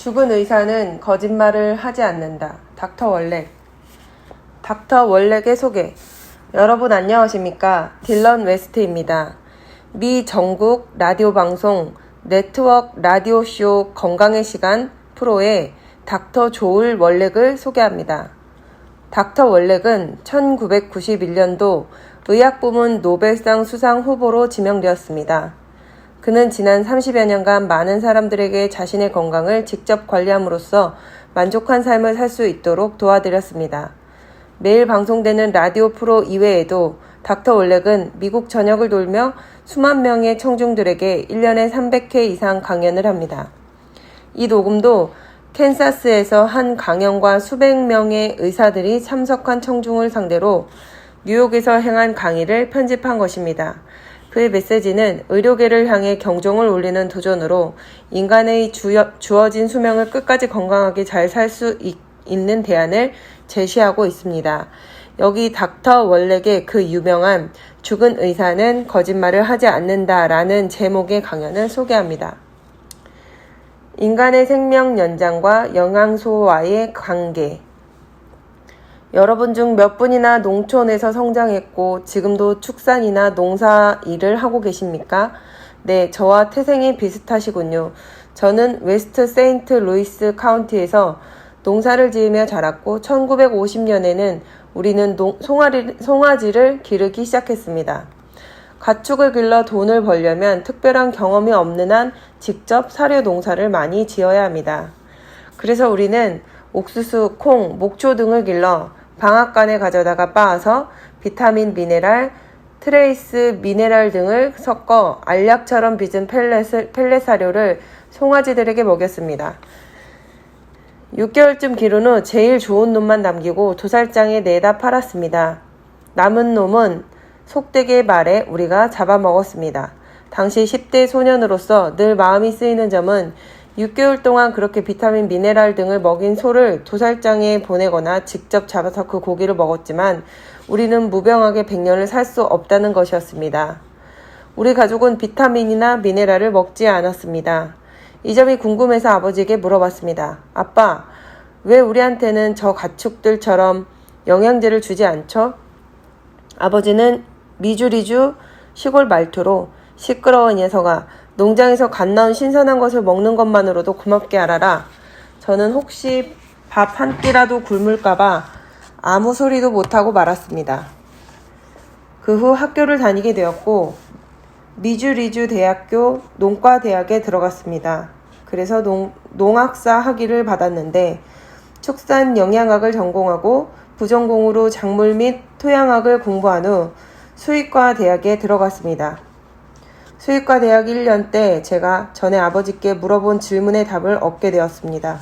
죽은 의사는 거짓말을 하지 않는다. 닥터 월렉. 닥터 월렉의 소개. 여러분 안녕하십니까? 딜런 웨스트입니다. 미 전국 라디오 방송 네트워크 라디오쇼 건강의 시간 프로의 닥터 조을 월렉을 소개합니다. 닥터 월렉은 1991년도 의학부문 노벨상 수상 후보로 지명되었습니다. 그는 지난 30여 년간 많은 사람들에게 자신의 건강을 직접 관리함으로써 만족한 삶을 살 수 있도록 도와드렸습니다. 매일 방송되는 라디오 프로 이외에도 닥터 월렉은 미국 전역을 돌며 수만 명의 청중들에게 1년에 300회 이상 강연을 합니다. 이 녹음도 캔사스에서 한 강연과 수백 명의 의사들이 참석한 청중을 상대로 뉴욕에서 행한 강의를 편집한 것입니다. 그의 메시지는 의료계를 향해 경종을 울리는 도전으로 인간의 주어진 수명을 끝까지 건강하게 잘 살 수 있는 대안을 제시하고 있습니다. 여기 닥터 월렉의 그 유명한 죽은 의사는 거짓말을 하지 않는다라는 제목의 강연을 소개합니다. 인간의 생명 연장과 영양소와의 관계. 여러분 중 몇 분이나 농촌에서 성장했고 지금도 축산이나 농사 일을 하고 계십니까? 네, 저와 태생이 비슷하시군요. 저는 웨스트 세인트 루이스 카운티에서 농사를 지으며 자랐고 1950년에는 우리는 송아지를 기르기 시작했습니다. 가축을 길러 돈을 벌려면 특별한 경험이 없는 한 직접 사료 농사를 많이 지어야 합니다. 그래서 우리는 옥수수, 콩, 목초 등을 길러 방앗간에 가져다가 빻아서 비타민, 미네랄, 트레이스 미네랄 등을 섞어 알약처럼 빚은 펠렛 사료를 송아지들에게 먹였습니다. 6개월쯤 기른 후 제일 좋은 놈만 남기고 도살장에 내다 팔았습니다. 남은 놈은 속되게 말해 우리가 잡아먹었습니다. 당시 10대 소년으로서 늘 마음이 쓰이는 점은 6개월 동안 그렇게 비타민, 미네랄 등을 먹인 소를 도살장에 보내거나 직접 잡아서 그 고기를 먹었지만 우리는 무병하게 100년을 살 수 없다는 것이었습니다. 우리 가족은 비타민이나 미네랄을 먹지 않았습니다. 이 점이 궁금해서 아버지에게 물어봤습니다. 아빠, 왜 우리한테는 저 가축들처럼 영양제를 주지 않죠? 아버지는 미주리주 시골 말투로 시끄러운 녀석아, 농장에서 갓 나온 신선한 것을 먹는 것만으로도 고맙게 알아라. 저는 혹시 밥 한 끼라도 굶을까봐 아무 소리도 못하고 말았습니다. 그 후 학교를 다니게 되었고 미주리주 대학교 농과대학에 들어갔습니다. 그래서 농학사 학위를 받았는데 축산 영양학을 전공하고 부전공으로 작물 및 토양학을 공부한 후 수의과 대학에 들어갔습니다. 수의과 대학 1년 때 제가 전에 아버지께 물어본 질문의 답을 얻게 되었습니다.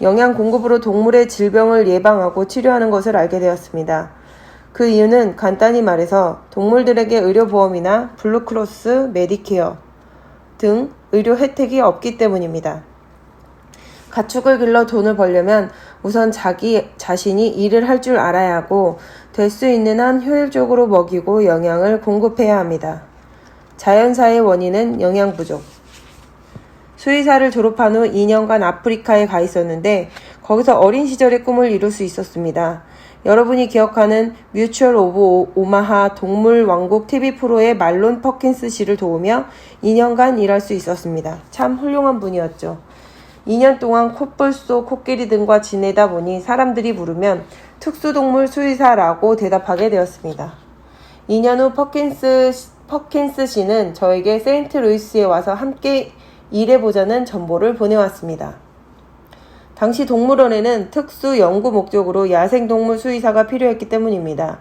영양 공급으로 동물의 질병을 예방하고 치료하는 것을 알게 되었습니다. 그 이유는 간단히 말해서 동물들에게 의료보험이나 블루크로스, 메디케어 등 의료 혜택이 없기 때문입니다. 가축을 길러 돈을 벌려면 우선 자기 자신이 일을 할 줄 알아야 하고 될 수 있는 한 효율적으로 먹이고 영양을 공급해야 합니다. 자연사의 원인은 영양 부족. 수의사를 졸업한 후 2년간 아프리카에 가 있었는데 거기서 어린 시절의 꿈을 이룰 수 있었습니다. 여러분이 기억하는 뮤추얼 오브 오마하 동물 왕국 TV 프로의 말론 퍼킨스 씨를 도우며 2년간 일할 수 있었습니다. 참 훌륭한 분이었죠. 2년 동안 콧불소, 코끼리 등과 지내다 보니 사람들이 부르면 특수동물 수의사라고 대답하게 되었습니다. 2년 후 퍼킨스 씨는 저에게 세인트루이스에 와서 함께 일해보자는 전보를 보내왔습니다. 당시 동물원에는 특수 연구 목적으로 야생동물 수의사가 필요했기 때문입니다.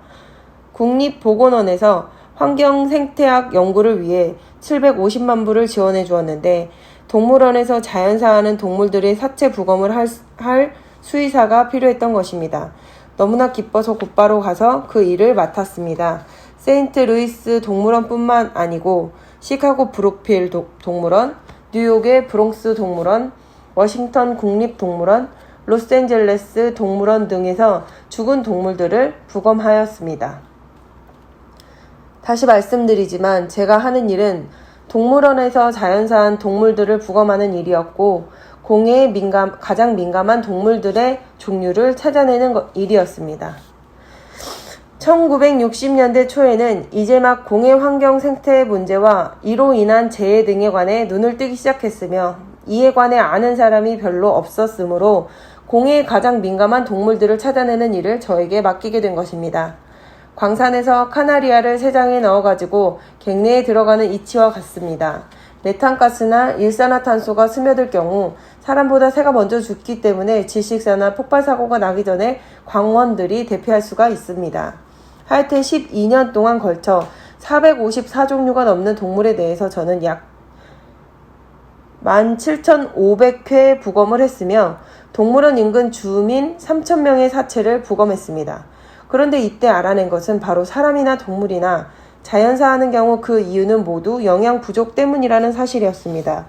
국립보건원에서 환경생태학 연구를 위해 750만 불을 지원해 주었는데 동물원에서 자연사하는 동물들의 사체 부검을 할 수의사가 필요했던 것입니다. 너무나 기뻐서 곧바로 가서 그 일을 맡았습니다. 세인트루이스 동물원뿐만 아니고 시카고 브룩필 동물원, 뉴욕의 브롱스 동물원, 워싱턴 국립동물원, 로스앤젤레스 동물원 등에서 죽은 동물들을 부검하였습니다. 다시 말씀드리지만 제가 하는 일은 동물원에서 자연사한 동물들을 부검하는 일이었고 가장 민감한 동물들의 종류를 찾아내는 일이었습니다. 1960년대 초에는 이제 막 공해 환경 생태 문제와 이로 인한 재해 등에 관해 눈을 뜨기 시작했으며 이에 관해 아는 사람이 별로 없었으므로 공해에 가장 민감한 동물들을 찾아내는 일을 저에게 맡기게 된 것입니다. 광산에서 카나리아를 세장에 넣어가지고 갱내에 들어가는 이치와 같습니다. 메탄가스나 일산화탄소가 스며들 경우 사람보다 새가 먼저 죽기 때문에 질식사나 폭발사고가 나기 전에 광원들이 대피할 수가 있습니다. 하여튼 12년 동안 걸쳐 454종류가 넘는 동물에 대해서 저는 약 17,500회 부검을 했으며 동물원 인근 주민 3,000명의 사체를 부검했습니다. 그런데 이때 알아낸 것은 바로 사람이나 동물이나 자연사하는 경우 그 이유는 모두 영양 부족 때문이라는 사실이었습니다.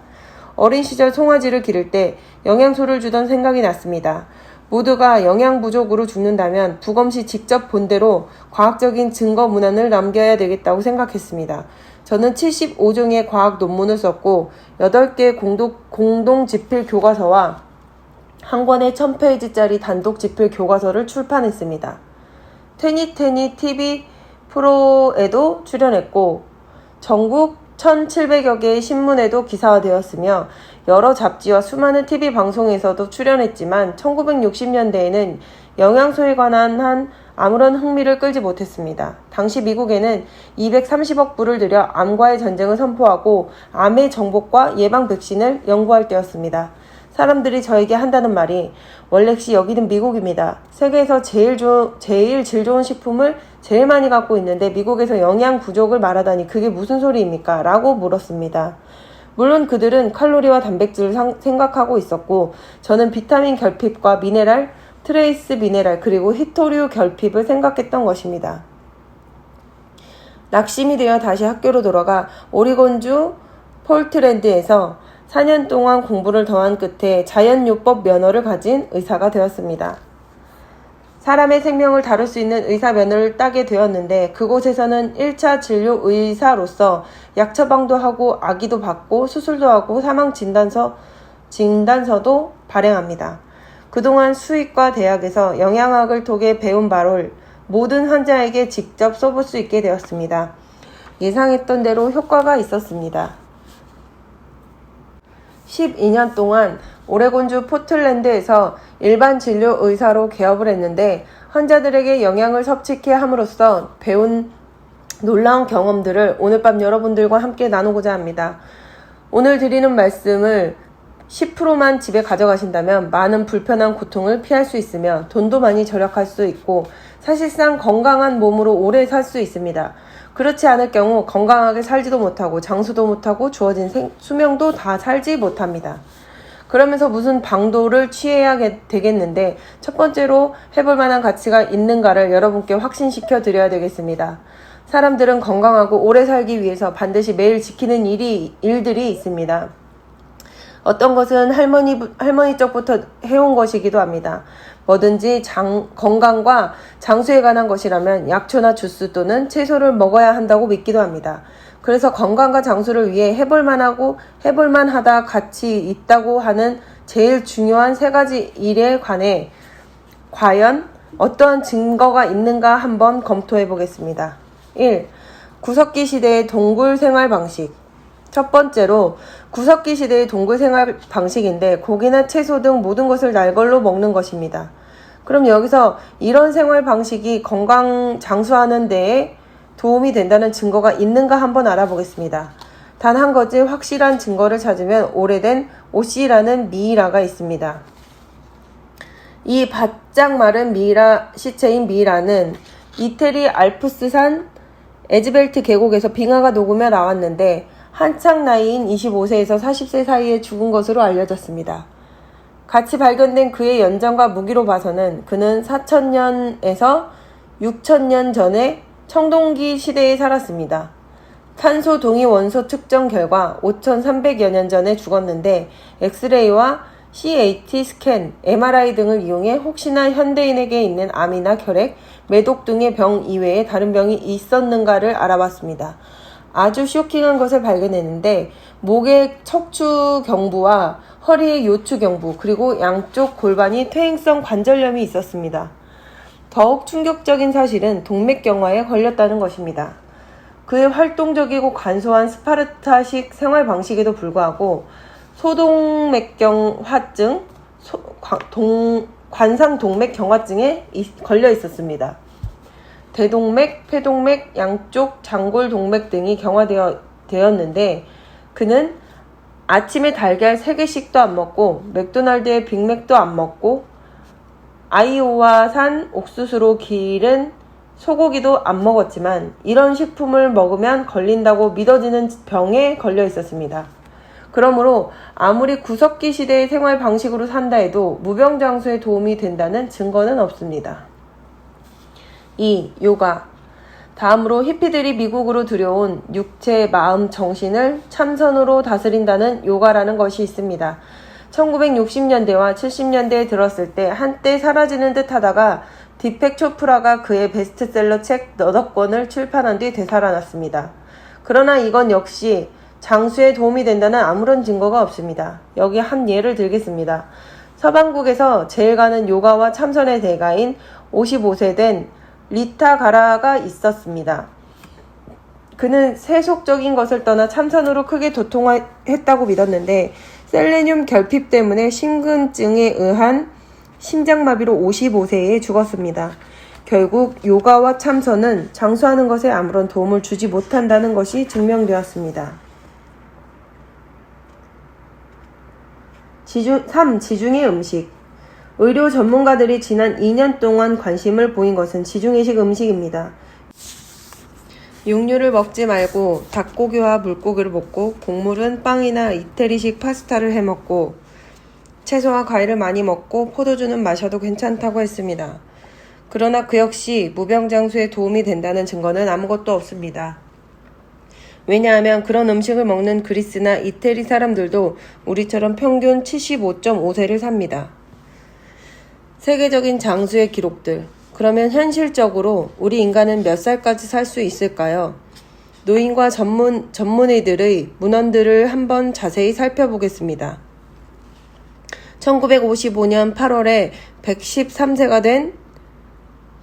어린 시절 송아지를 기를 때 영양소를 주던 생각이 났습니다. 모두가 영양 부족으로 죽는다면 부검 시 직접 본 대로 과학적인 증거 문헌을 남겨야 되겠다고 생각했습니다. 저는 75종의 과학 논문을 썼고 8개의 공동 집필 교과서와 한 권의 1000페이지짜리 단독 집필 교과서를 출판했습니다. 테니 TV 프로에도 출연했고 전국 1700여 개의 신문에도 기사화되었으며 여러 잡지와 수많은 TV 방송에서도 출연했지만 1960년대에는 영양소에 관한 한 아무런 흥미를 끌지 못했습니다. 당시 미국에는 230억 불을 들여 암과의 전쟁을 선포하고 암의 정복과 예방 백신을 연구할 때였습니다. 사람들이 저에게 한다는 말이 월렉씨 여기는 미국입니다. 세계에서 제일 질 좋은 식품을 제일 많이 갖고 있는데 미국에서 영양 부족을 말하다니 그게 무슨 소리입니까? 라고 물었습니다. 물론 그들은 칼로리와 단백질을 생각하고 있었고 저는 비타민 결핍과 미네랄, 트레이스 미네랄 그리고 히토류 결핍을 생각했던 것입니다. 낙심이 되어 다시 학교로 돌아가 오리곤주 폴트랜드에서 4년 동안 공부를 더한 끝에 자연요법 면허를 가진 의사가 되었습니다. 사람의 생명을 다룰 수 있는 의사 면허를 따게 되었는데 그곳에서는 1차 진료 의사로서 약 처방도 하고 아기도 받고 수술도 하고 사망 진단서도 발행합니다. 그동안 수의과 대학에서 영양학을 통해 배운 바를 모든 환자에게 직접 써볼 수 있게 되었습니다. 예상했던 대로 효과가 있었습니다. 12년 동안 오레곤주 포틀랜드에서 일반 진료 의사로 개업을 했는데 환자들에게 영양을 섭취케 함으로써 배운 놀라운 경험들을 오늘 밤 여러분들과 함께 나누고자 합니다. 오늘 드리는 말씀을 10%만 집에 가져가신다면 많은 불편한 고통을 피할 수 있으며 돈도 많이 절약할 수 있고 사실상 건강한 몸으로 오래 살 수 있습니다. 그렇지 않을 경우 건강하게 살지도 못하고 장수도 못하고 주어진 수명도 다 살지 못합니다. 그러면서 무슨 방도를 취해야 되겠는데 첫 번째로 해볼 만한 가치가 있는가를 여러분께 확신시켜 드려야 되겠습니다. 사람들은 건강하고 오래 살기 위해서 반드시 매일 지키는 일들이 있습니다. 어떤 것은 할머니 쪽부터 해온 것이기도 합니다. 뭐든지 건강과 장수에 관한 것이라면 약초나 주스 또는 채소를 먹어야 한다고 믿기도 합니다. 그래서 건강과 장수를 위해 해볼만하다 가치 있다고 하는 제일 중요한 3가지 일에 관해 과연 어떠한 증거가 있는가 한번 검토해 보겠습니다. 1. 구석기 시대의 동굴 생활 방식. 첫 번째로 구석기 시대의 동굴 생활 방식인데 고기나 채소 등 모든 것을 날걸로 먹는 것입니다. 그럼 여기서 이런 생활 방식이 건강 장수하는 데에 도움이 된다는 증거가 있는가 한번 알아보겠습니다. 단 한 가지 확실한 증거를 찾으면 오래된 오씨라는 미이라가 있습니다. 이 바짝 마른 시체인 미이라는 이태리 알프스산 에즈벨트 계곡에서 빙하가 녹으며 나왔는데 한창 나이인 25세에서 40세 사이에 죽은 것으로 알려졌습니다. 같이 발견된 그의 연장과 무기로 봐서는 그는 4,000년에서 6,000년 전에 청동기 시대에 살았습니다. 탄소 동위 원소 측정 결과 5,300여 년 전에 죽었는데 엑스레이와 CAT 스캔, MRI 등을 이용해 혹시나 현대인에게 있는 암이나 혈액, 매독 등의 병 이외에 다른 병이 있었는가를 알아봤습니다. 아주 쇼킹한 것을 발견했는데 목의 척추 경부와 허리의 요추 경부 그리고 양쪽 골반이 퇴행성 관절염이 있었습니다. 더욱 충격적인 사실은 동맥경화에 걸렸다는 것입니다. 그의 활동적이고 간소한 스파르타식 생활 방식에도 불구하고 소동맥경화증, 관상동맥경화증에 걸려 있었습니다. 대동맥, 폐동맥, 양쪽 장골동맥 등이 경화되었는데 그는 아침에 달걀 3개씩도 안 먹고 맥도날드의 빅맥도 안 먹고 아이오와산 옥수수로 기른 소고기도 안 먹었지만 이런 식품을 먹으면 걸린다고 믿어지는 병에 걸려 있었습니다. 그러므로 아무리 구석기 시대의 생활 방식으로 산다 해도 무병장수에 도움이 된다는 증거는 없습니다. 2. 요가. 다음으로 히피들이 미국으로 들여온 육체, 마음, 정신을 참선으로 다스린다는 요가라는 것이 있습니다. 1960년대와 70년대에 들었을 때 한때 사라지는 듯 하다가 디펙 초프라가 그의 베스트셀러 책 너댓 권을 출판한 뒤 되살아났습니다. 그러나 이건 역시 장수에 도움이 된다는 아무런 증거가 없습니다. 여기 한 예를 들겠습니다. 서방국에서 제일 가는 요가와 참선의 대가인 55세 된 리타 가라가 있었습니다. 그는 세속적인 것을 떠나 참선으로 크게 도통했다고 믿었는데 셀레늄 결핍 때문에 심근증에 의한 심장마비로 55세에 죽었습니다. 결국 요가와 참선은 장수하는 것에 아무런 도움을 주지 못한다는 것이 증명되었습니다. 3. 지중해 음식. 의료 전문가들이 지난 2년 동안 관심을 보인 것은 지중해식 음식입니다. 육류를 먹지 말고 닭고기와 물고기를 먹고 곡물은 빵이나 이태리식 파스타를 해먹고 채소와 과일을 많이 먹고 포도주는 마셔도 괜찮다고 했습니다. 그러나 그 역시 무병장수에 도움이 된다는 증거는 아무것도 없습니다. 왜냐하면 그런 음식을 먹는 그리스나 이태리 사람들도 우리처럼 평균 75.5세를 삽니다. 세계적인 장수의 기록들. 그러면 현실적으로 우리 인간은 몇 살까지 살 수 있을까요? 노인과 전문의들의 문헌들을 한번 자세히 살펴보겠습니다. 1955년 8월에 113세가 된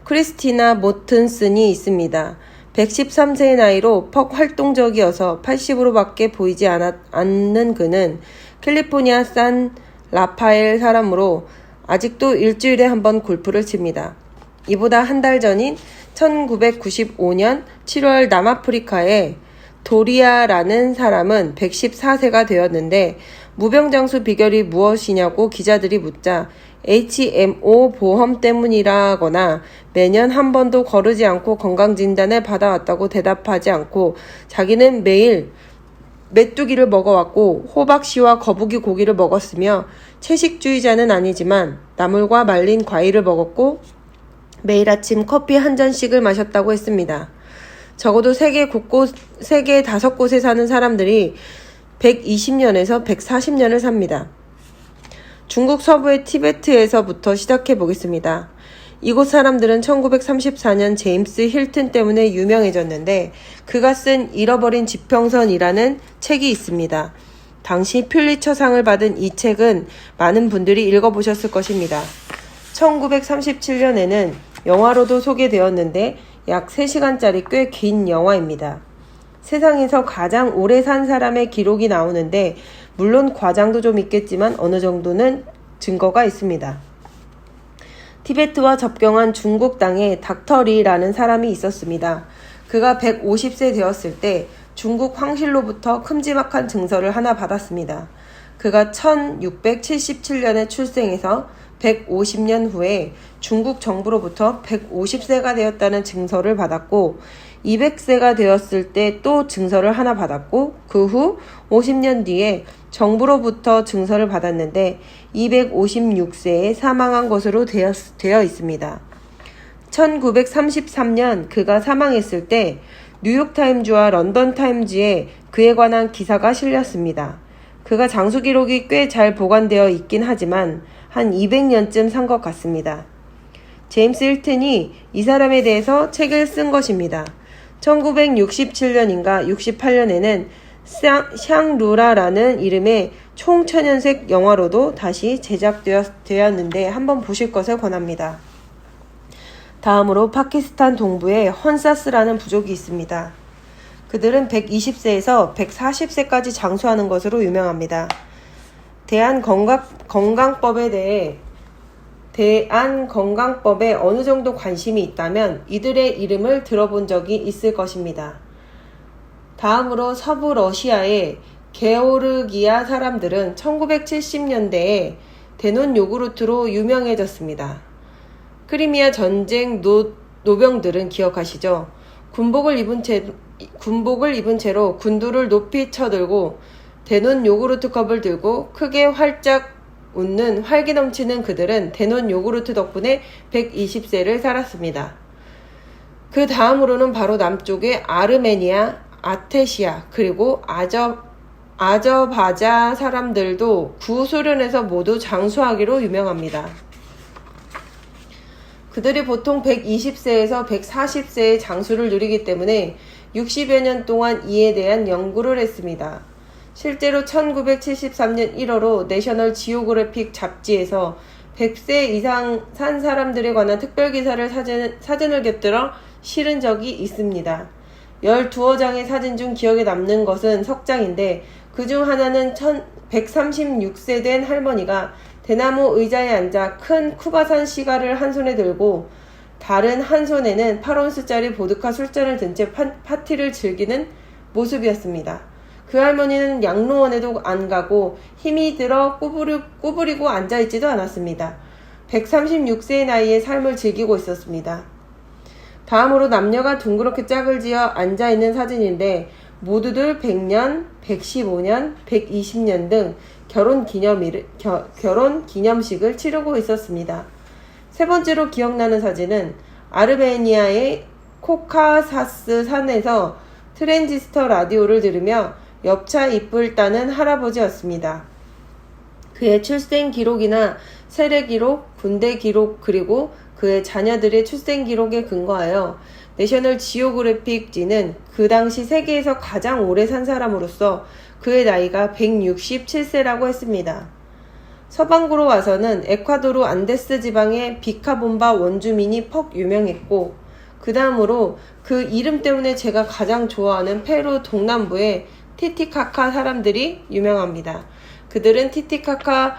크리스티나 모튼슨이 있습니다. 113세의 나이로 퍽 활동적이어서 80으로 밖에 보이지 않는 그는 캘리포니아 산 라파엘 사람으로 아직도 일주일에 한 번 골프를 칩니다. 이보다 한 달 전인 1995년 7월 남아프리카의 도리아라는 사람은 114세가 되었는데 무병장수 비결이 무엇이냐고 기자들이 묻자 HMO 보험 때문이라거나 매년 한 번도 거르지 않고 건강진단을 받아왔다고 대답하지 않고 자기는 매일 메뚜기를 먹어왔고 호박씨와 거북이 고기를 먹었으며 채식주의자는 아니지만 나물과 말린 과일을 먹었고 매일 아침 커피 한 잔씩을 마셨다고 했습니다. 적어도 세계 5곳에 사는 사람들이 120년에서 140년을 삽니다. 중국 서부의 티베트에서부터 시작해 보겠습니다. 이곳 사람들은 1934년 제임스 힐튼 때문에 유명해졌는데 그가 쓴 잃어버린 지평선이라는 책이 있습니다. 당시 퓰리처상을 받은 이 책은 많은 분들이 읽어보셨을 것입니다. 1937년에는 영화로도 소개되었는데 약 3시간짜리 꽤 긴 영화입니다. 세상에서 가장 오래 산 사람의 기록이 나오는데 물론 과장도 좀 있겠지만 어느 정도는 증거가 있습니다. 티베트와 접경한 중국 땅에 닥터리라는 사람이 있었습니다. 그가 150세 되었을 때 중국 황실로부터 큼지막한 증서를 하나 받았습니다. 그가 1677년에 출생해서 150년 후에 중국 정부로부터 150세가 되었다는 증서를 받았고 200세가 되었을 때 또 증서를 하나 받았고 그 후 50년 뒤에 정부로부터 증서를 받았는데 256세에 사망한 것으로 되어 있습니다. 1933년 그가 사망했을 때 뉴욕타임즈와 런던타임즈에 그에 관한 기사가 실렸습니다. 그가 장수 기록이 꽤 잘 보관되어 있긴 하지만 한 200년쯤 산 것 같습니다. 제임스 힐튼이 이 사람에 대해서 책을 쓴 것입니다. 1967년인가 68년에는 샹루라라는 이름의 총천연색 영화로도 다시 제작되었는데 한번 보실 것을 권합니다. 다음으로 파키스탄 동부에 헌사스라는 부족이 있습니다. 그들은 120세에서 140세까지 장수하는 것으로 유명합니다. 대한건강법에 어느 정도 관심이 있다면 이들의 이름을 들어본 적이 있을 것입니다. 다음으로 서부 러시아의 게오르기아 사람들은 1970년대에 대논 요구르트로 유명해졌습니다. 크리미아 전쟁 노병들은 기억하시죠? 군복을 입은 채로 군두를 높이 쳐들고 대논 요구르트 컵을 들고 크게 활짝 웃는 활기 넘치는 그들은 대논 요구르트 덕분에 120세를 살았습니다. 그 다음으로는 바로 남쪽의 아르메니아, 아테시아, 그리고 아저바자 사람들도 구소련에서 모두 장수하기로 유명합니다. 그들이 보통 120세에서 140세의 장수를 누리기 때문에 60여 년 동안 이에 대한 연구를 했습니다. 실제로 1973년 1월호 내셔널 지오그래픽 잡지에서 100세 이상 산 사람들에 관한 특별기사를 사진을 곁들여 실은 적이 있습니다. 12장의 사진 중 기억에 남는 것은 석 장인데 그중 하나는 136세 된 할머니가 대나무 의자에 앉아 큰 쿠바산 시가를 한 손에 들고 다른 한 손에는 8온스짜리 보드카 술잔을 든 채 파티를 즐기는 모습이었습니다. 그 할머니는 양로원에도 안 가고 힘이 들어 구부리고 앉아있지도 않았습니다. 136세의 나이에 삶을 즐기고 있었습니다. 다음으로 남녀가 둥그렇게 짝을 지어 앉아있는 사진인데 모두들 100년, 115년, 120년 등 결혼 기념식을 치르고 있었습니다. 세 번째로 기억나는 사진은 아르메니아의 코카사스 산에서 트랜지스터 라디오를 들으며 엽차 잎을 따는 할아버지였습니다. 그의 출생 기록이나 세례 기록, 군대 기록, 그리고 그의 자녀들의 출생 기록에 근거하여 내셔널 지오그래픽지는 그 당시 세계에서 가장 오래 산 사람으로서 그의 나이가 167세라고 했습니다. 서방구로 와서는 에콰도르 안데스 지방의 비카본바 원주민이 퍽 유명했고 그 다음으로 그 이름 때문에 제가 가장 좋아하는 페루 동남부의 티티카카 사람들이 유명합니다. 그들은 티티카카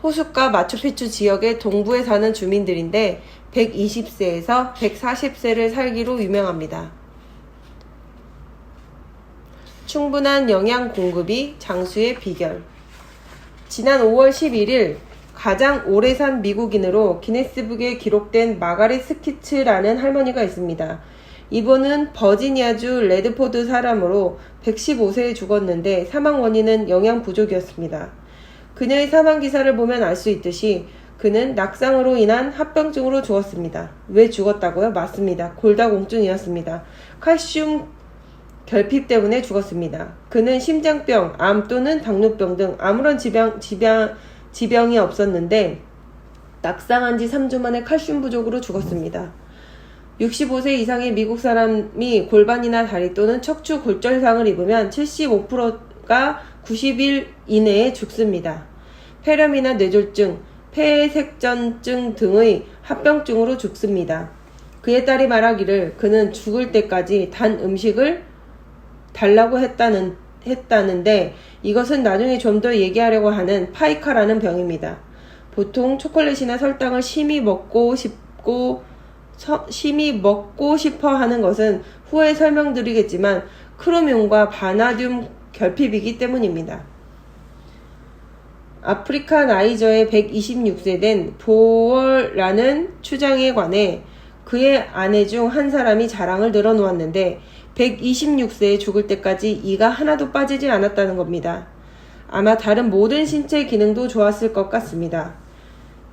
호숫가 마추픽추 지역의 동부에 사는 주민들인데 120세에서 140세를 살기로 유명합니다. 충분한 영양 공급이 장수의 비결. 지난 5월 11일 가장 오래 산 미국인으로 기네스북에 기록된 마가릿 스키츠라는 할머니가 있습니다. 이분은 버지니아주 레드포드 사람으로 115세에 죽었는데 사망 원인은 영양 부족이었습니다. 그녀의 사망 기사를 보면 알 수 있듯이 그는 낙상으로 인한 합병증으로 죽었습니다. 왜 죽었다고요? 맞습니다. 골다공증이었습니다. 칼슘 결핍 때문에 죽었습니다. 그는 심장병, 암 또는 당뇨병 등 아무런 지병이 없었는데 낙상한 지 3주 만에 칼슘 부족으로 죽었습니다. 65세 이상의 미국 사람이 골반이나 다리 또는 척추 골절상을 입으면 75%가 90일 이내에 죽습니다. 폐렴이나 뇌졸중, 폐색전증 등의 합병증으로 죽습니다. 그의 딸이 말하기를 그는 죽을 때까지 단 음식을 달라고 했다는데 이것은 나중에 좀 더 얘기하려고 하는 파이카라는 병입니다. 보통 초콜릿이나 설탕을 심히 먹고 싶어 하는 것은 후에 설명드리겠지만 크로뮴과 바나듐 결핍이기 때문입니다. 아프리카 나이저의 126세 된 보월라는 추장에 관해 그의 아내 중 한 사람이 자랑을 늘어놓았는데 126세에 죽을 때까지 이가 하나도 빠지지 않았다는 겁니다. 아마 다른 모든 신체 기능도 좋았을 것 같습니다.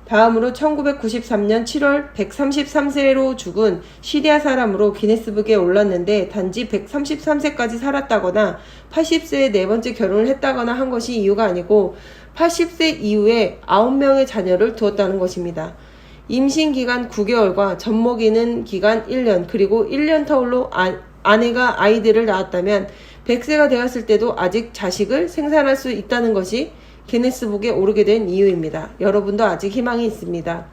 다음으로 1993년 7월 133세로 죽은 시리아 사람으로 기네스북에 올랐는데 단지 133세까지 살았다거나 80세에 네 번째 결혼을 했다거나 한 것이 이유가 아니고 80세 이후에 9명의 자녀를 두었다는 것입니다. 임신 기간 9개월과 젖먹이는 기간 1년 그리고 1년 터울로 아내가 아이들을 낳았다면 100세가 되었을 때도 아직 자식을 생산할 수 있다는 것이 기네스북에 오르게 된 이유입니다. 여러분도 아직 희망이 있습니다.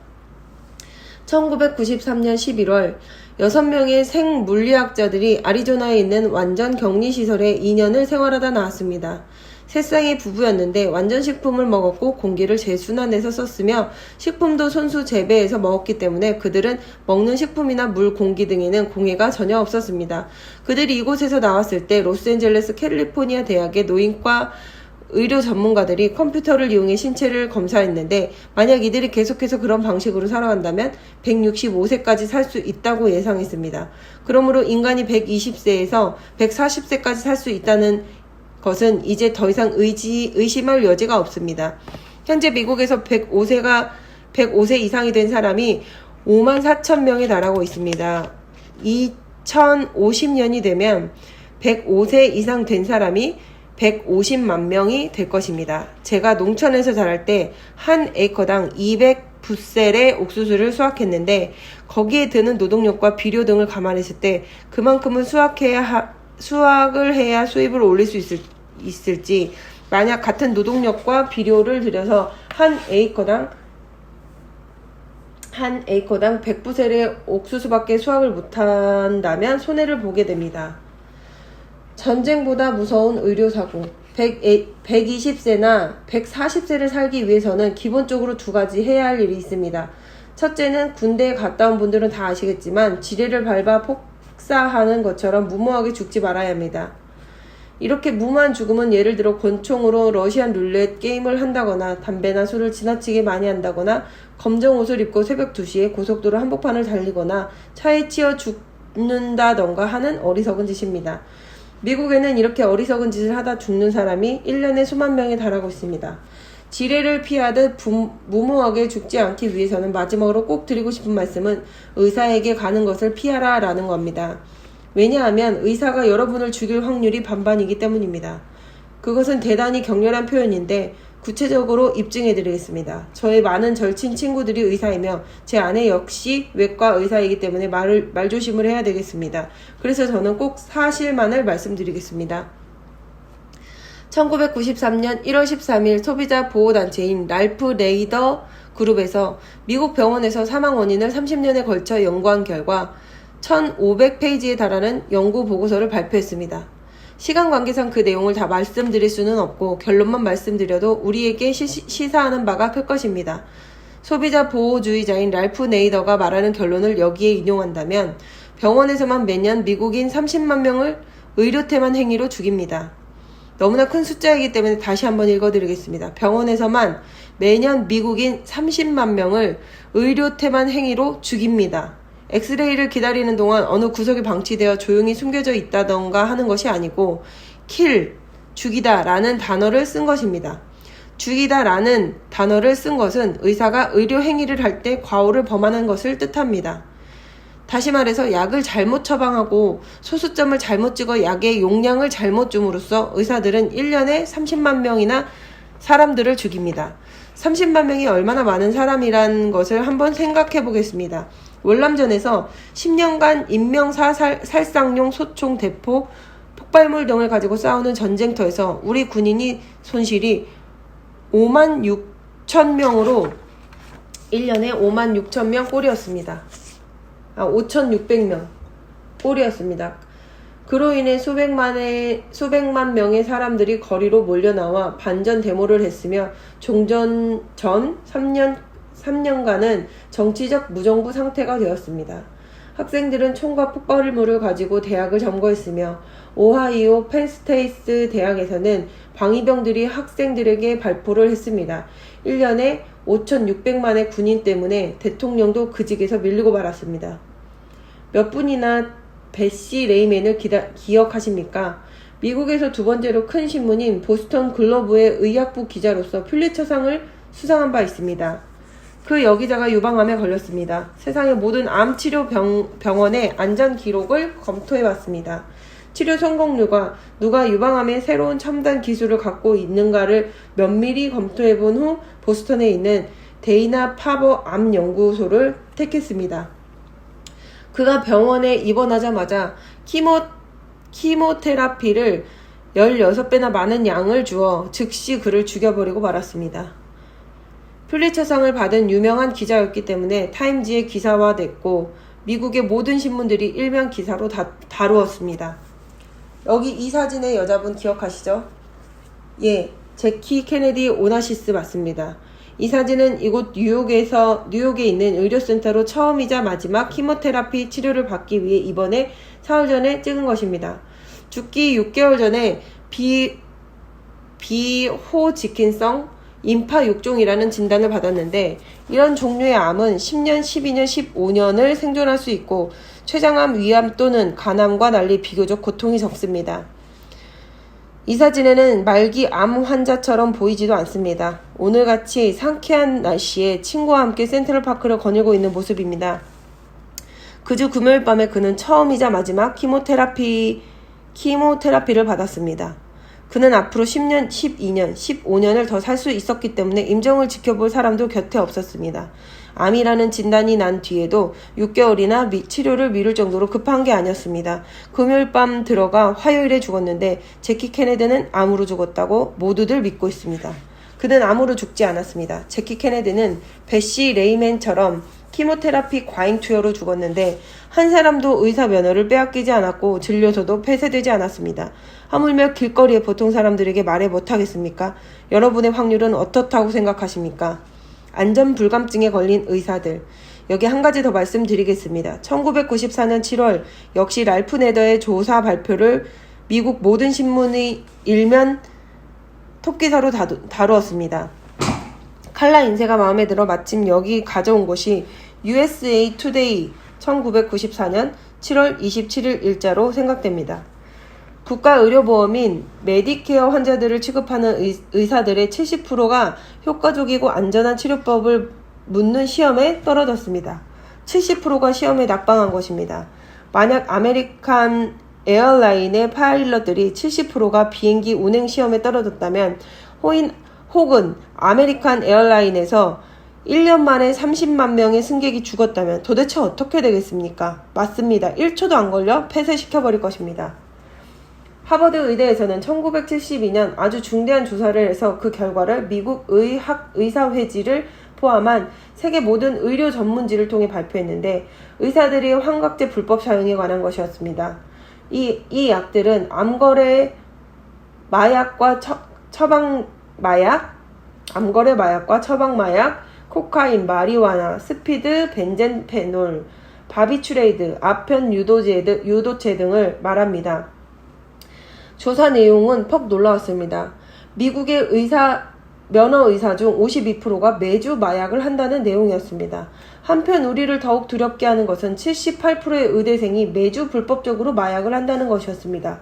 1993년 11월 6명의 생물리학자들이 아리조나에 있는 완전 격리시설에 2년을 생활하다 나왔습니다. 세 쌍의 부부였는데 완전식품을 먹었고 공기를 재순환해서 썼으며 식품도 손수 재배해서 먹었기 때문에 그들은 먹는 식품이나 물, 공기 등에는 공해가 전혀 없었습니다. 그들이 이곳에서 나왔을 때 로스앤젤레스 캘리포니아 대학의 노인과 의료 전문가들이 컴퓨터를 이용해 신체를 검사했는데 만약 이들이 계속해서 그런 방식으로 살아간다면 165세까지 살 수 있다고 예상했습니다. 그러므로 인간이 120세에서 140세까지 살 수 있다는 것은 이제 더 이상 의심할 여지가 없습니다. 현재 미국에서 105세 이상이 된 사람이 5만 4천 명에 달하고 있습니다. 2050년이 되면 105세 이상 된 사람이 150만 명이 될 것입니다. 제가 농촌에서 자랄 때 한 에이커당 200부셀의 옥수수를 수확했는데 거기에 드는 노동력과 비료 등을 감안했을 때 그만큼은 수확을 해야 수입을 올릴 수 있을지 만약 같은 노동력과 비료를 들여서 한 에이커당 100부셀의 옥수수밖에 수확을 못한다면 손해를 보게 됩니다. 전쟁보다 무서운 의료사고 120세나 140세를 살기 위해서는 기본적으로 두 가지 해야 할 일이 있습니다. 첫째는 군대에 갔다 온 분들은 다 아시겠지만 지뢰를 밟아 폭사하는 것처럼 무모하게 죽지 말아야 합니다. 이렇게 무모한 죽음은 예를 들어 권총으로 러시안 룰렛 게임을 한다거나 담배나 술을 지나치게 많이 한다거나 검정 옷을 입고 새벽 2시에 고속도로 한복판을 달리거나 차에 치여 죽는다던가 하는 어리석은 짓입니다. 미국에는 이렇게 어리석은 짓을 하다 죽는 사람이 1년에 수만 명에 달하고 있습니다. 지뢰를 피하듯 무모하게 죽지 않기 위해서는 마지막으로 꼭 드리고 싶은 말씀은 의사에게 가는 것을 피하라 라는 겁니다. 왜냐하면 의사가 여러분을 죽일 확률이 반반이기 때문입니다. 그것은 대단히 격렬한 표현인데 구체적으로 입증해드리겠습니다. 저의 많은 절친 친구들이 의사이며 제 아내 역시 외과 의사이기 때문에 말조심을 해야 되겠습니다. 그래서 저는 꼭 사실만을 말씀드리겠습니다. 1993년 1월 13일 소비자 보호단체인 랄프 레이더 그룹에서 미국 병원에서 사망 원인을 30년에 걸쳐 연구한 결과 1500페이지에 달하는 연구 보고서를 발표했습니다. 시간 관계상 그 내용을 다 말씀드릴 수는 없고 결론만 말씀드려도 우리에게 시사하는 바가 클 것입니다. 소비자 보호주의자인 랄프 네이더가 말하는 결론을 여기에 인용한다면 병원에서만 매년 미국인 30만 명을 의료태만 행위로 죽입니다. 너무나 큰 숫자이기 때문에 다시 한번 읽어드리겠습니다. 병원에서만 매년 미국인 30만 명을 의료태만 행위로 죽입니다. 엑스레이를 기다리는 동안 어느 구석에 방치되어 조용히 숨겨져 있다던가 하는 것이 아니고 kill, 죽이다 라는 단어를 쓴 것입니다. 죽이다 라는 단어를 쓴 것은 의사가 의료 행위를 할 때 과오를 범하는 것을 뜻합니다. 다시 말해서 약을 잘못 처방하고 소수점을 잘못 찍어 약의 용량을 잘못 줌으로써 의사들은 1년에 30만 명이나 사람들을 죽입니다. 30만 명이 얼마나 많은 사람이란 것을 한번 생각해 보겠습니다. 월남전에서 10년간 인명살상용 소총, 대포, 폭발물 등을 가지고 싸우는 전쟁터에서 우리 군인이 손실이 5만 6천 명으로 1년에 5만 6천 명 꼴이었습니다. 5,600명 꼴이었습니다. 그로 인해 수백만 명의 사람들이 거리로 몰려나와 반전 데모를 했으며 종전 전 3년간은 정치적 무정부 상태가 되었습니다. 학생들은 총과 폭발물을 가지고 대학을 점거했으며 오하이오 펜스테이트 대학에서는 방위병들이 학생들에게 발포를 했습니다. 1년에 5,600만의 군인 때문에 대통령도 그 직에서 밀리고 말았습니다. 몇 분이나 베시 레이맨을 기억하십니까? 미국에서 두 번째로 큰 신문인 보스턴 글로브의 의학부 기자로서 퓰리처상을 수상한 바 있습니다. 그 여기자가 유방암에 걸렸습니다. 세상의 모든 암 치료 병원의 안전 기록을 검토해봤습니다. 치료 성공률과 누가 유방암의 새로운 첨단 기술을 갖고 있는가를 면밀히 검토해본 후 보스턴에 있는 데이나 파버 암 연구소를 택했습니다. 그가 병원에 입원하자마자 키모테라피를 16배나 많은 양을 주어 즉시 그를 죽여버리고 말았습니다. 퓰리처상을 받은 유명한 기자였기 때문에 타임지에 기사화됐고 미국의 모든 신문들이 일면 기사로 다루었습니다. 여기 이 사진의 여자분 기억하시죠? 예, 제키 케네디 오나시스 맞습니다. 이 사진은 이곳 뉴욕에 있는 의료센터로 처음이자 마지막 키모테라피 치료를 받기 위해 이번에 사흘 전에 찍은 것입니다. 죽기 6개월 전에 비호지킨성 임파육종이라는 진단을 받았는데 이런 종류의 암은 10년, 12년, 15년을 생존할 수 있고 췌장암, 위암 또는 간암과 달리 비교적 고통이 적습니다. 이 사진에는 말기 암 환자처럼 보이지도 않습니다. 오늘같이 상쾌한 날씨에 친구와 함께 센트럴파크를 거닐고 있는 모습입니다. 그주 금요일 밤에 그는 처음이자 마지막 키모테라피를 받았습니다. 그는 앞으로 10년, 12년, 15년을 더 살 수 있었기 때문에 임종을 지켜볼 사람도 곁에 없었습니다. 암이라는 진단이 난 뒤에도 6개월이나 치료를 미룰 정도로 급한 게 아니었습니다. 금요일 밤 들어가 화요일에 죽었는데 제키 케네디는 암으로 죽었다고 모두들 믿고 있습니다. 그는 암으로 죽지 않았습니다. 제키 케네디는 베시 레이맨처럼 키모테라피 과잉 투여로 죽었는데 한 사람도 의사 면허를 빼앗기지 않았고 진료소도 폐쇄되지 않았습니다. 하물며 길거리에 보통 사람들에게 말해 못하겠습니까? 여러분의 확률은 어떻다고 생각하십니까? 안전불감증에 걸린 의사들. 여기 한 가지 더 말씀드리겠습니다. 1994년 7월 역시 랄프 네더의 조사 발표를 미국 모든 신문의 일면 톱기사로 다루었습니다. 칼라 인쇄가 마음에 들어 마침 여기 가져온 것이 USA Today 1994년 7월 27일 일자로 생각됩니다. 국가의료보험인 메디케어 환자들을 취급하는 의사들의 70%가 효과적이고 안전한 치료법을 묻는 시험에 떨어졌습니다. 70%가 시험에 낙방한 것입니다. 만약 아메리칸 에어라인의 파일럿들이 70%가 비행기 운행 시험에 떨어졌다면 혹은 아메리칸 에어라인에서 1년 만에 30만 명의 승객이 죽었다면 도대체 어떻게 되겠습니까? 맞습니다. 1초도 안 걸려 폐쇄시켜버릴 것입니다. 하버드 의대에서는 1972년 아주 중대한 조사를 해서 그 결과를 미국 의사회지를 포함한 세계 모든 의료 전문지를 통해 발표했는데 의사들이 환각제 불법 사용에 관한 것이었습니다. 이 약들은 암거래 마약과 처방마약, 코카인, 마리화나, 스피드, 벤젠페놀, 바비추레이드, 아편 유도체 등을 말합니다. 조사 내용은 퍽 놀라웠습니다. 미국의 면허의사 중 52%가 매주 마약을 한다는 내용이었습니다. 한편 우리를 더욱 두렵게 하는 것은 78%의 의대생이 매주 불법적으로 마약을 한다는 것이었습니다.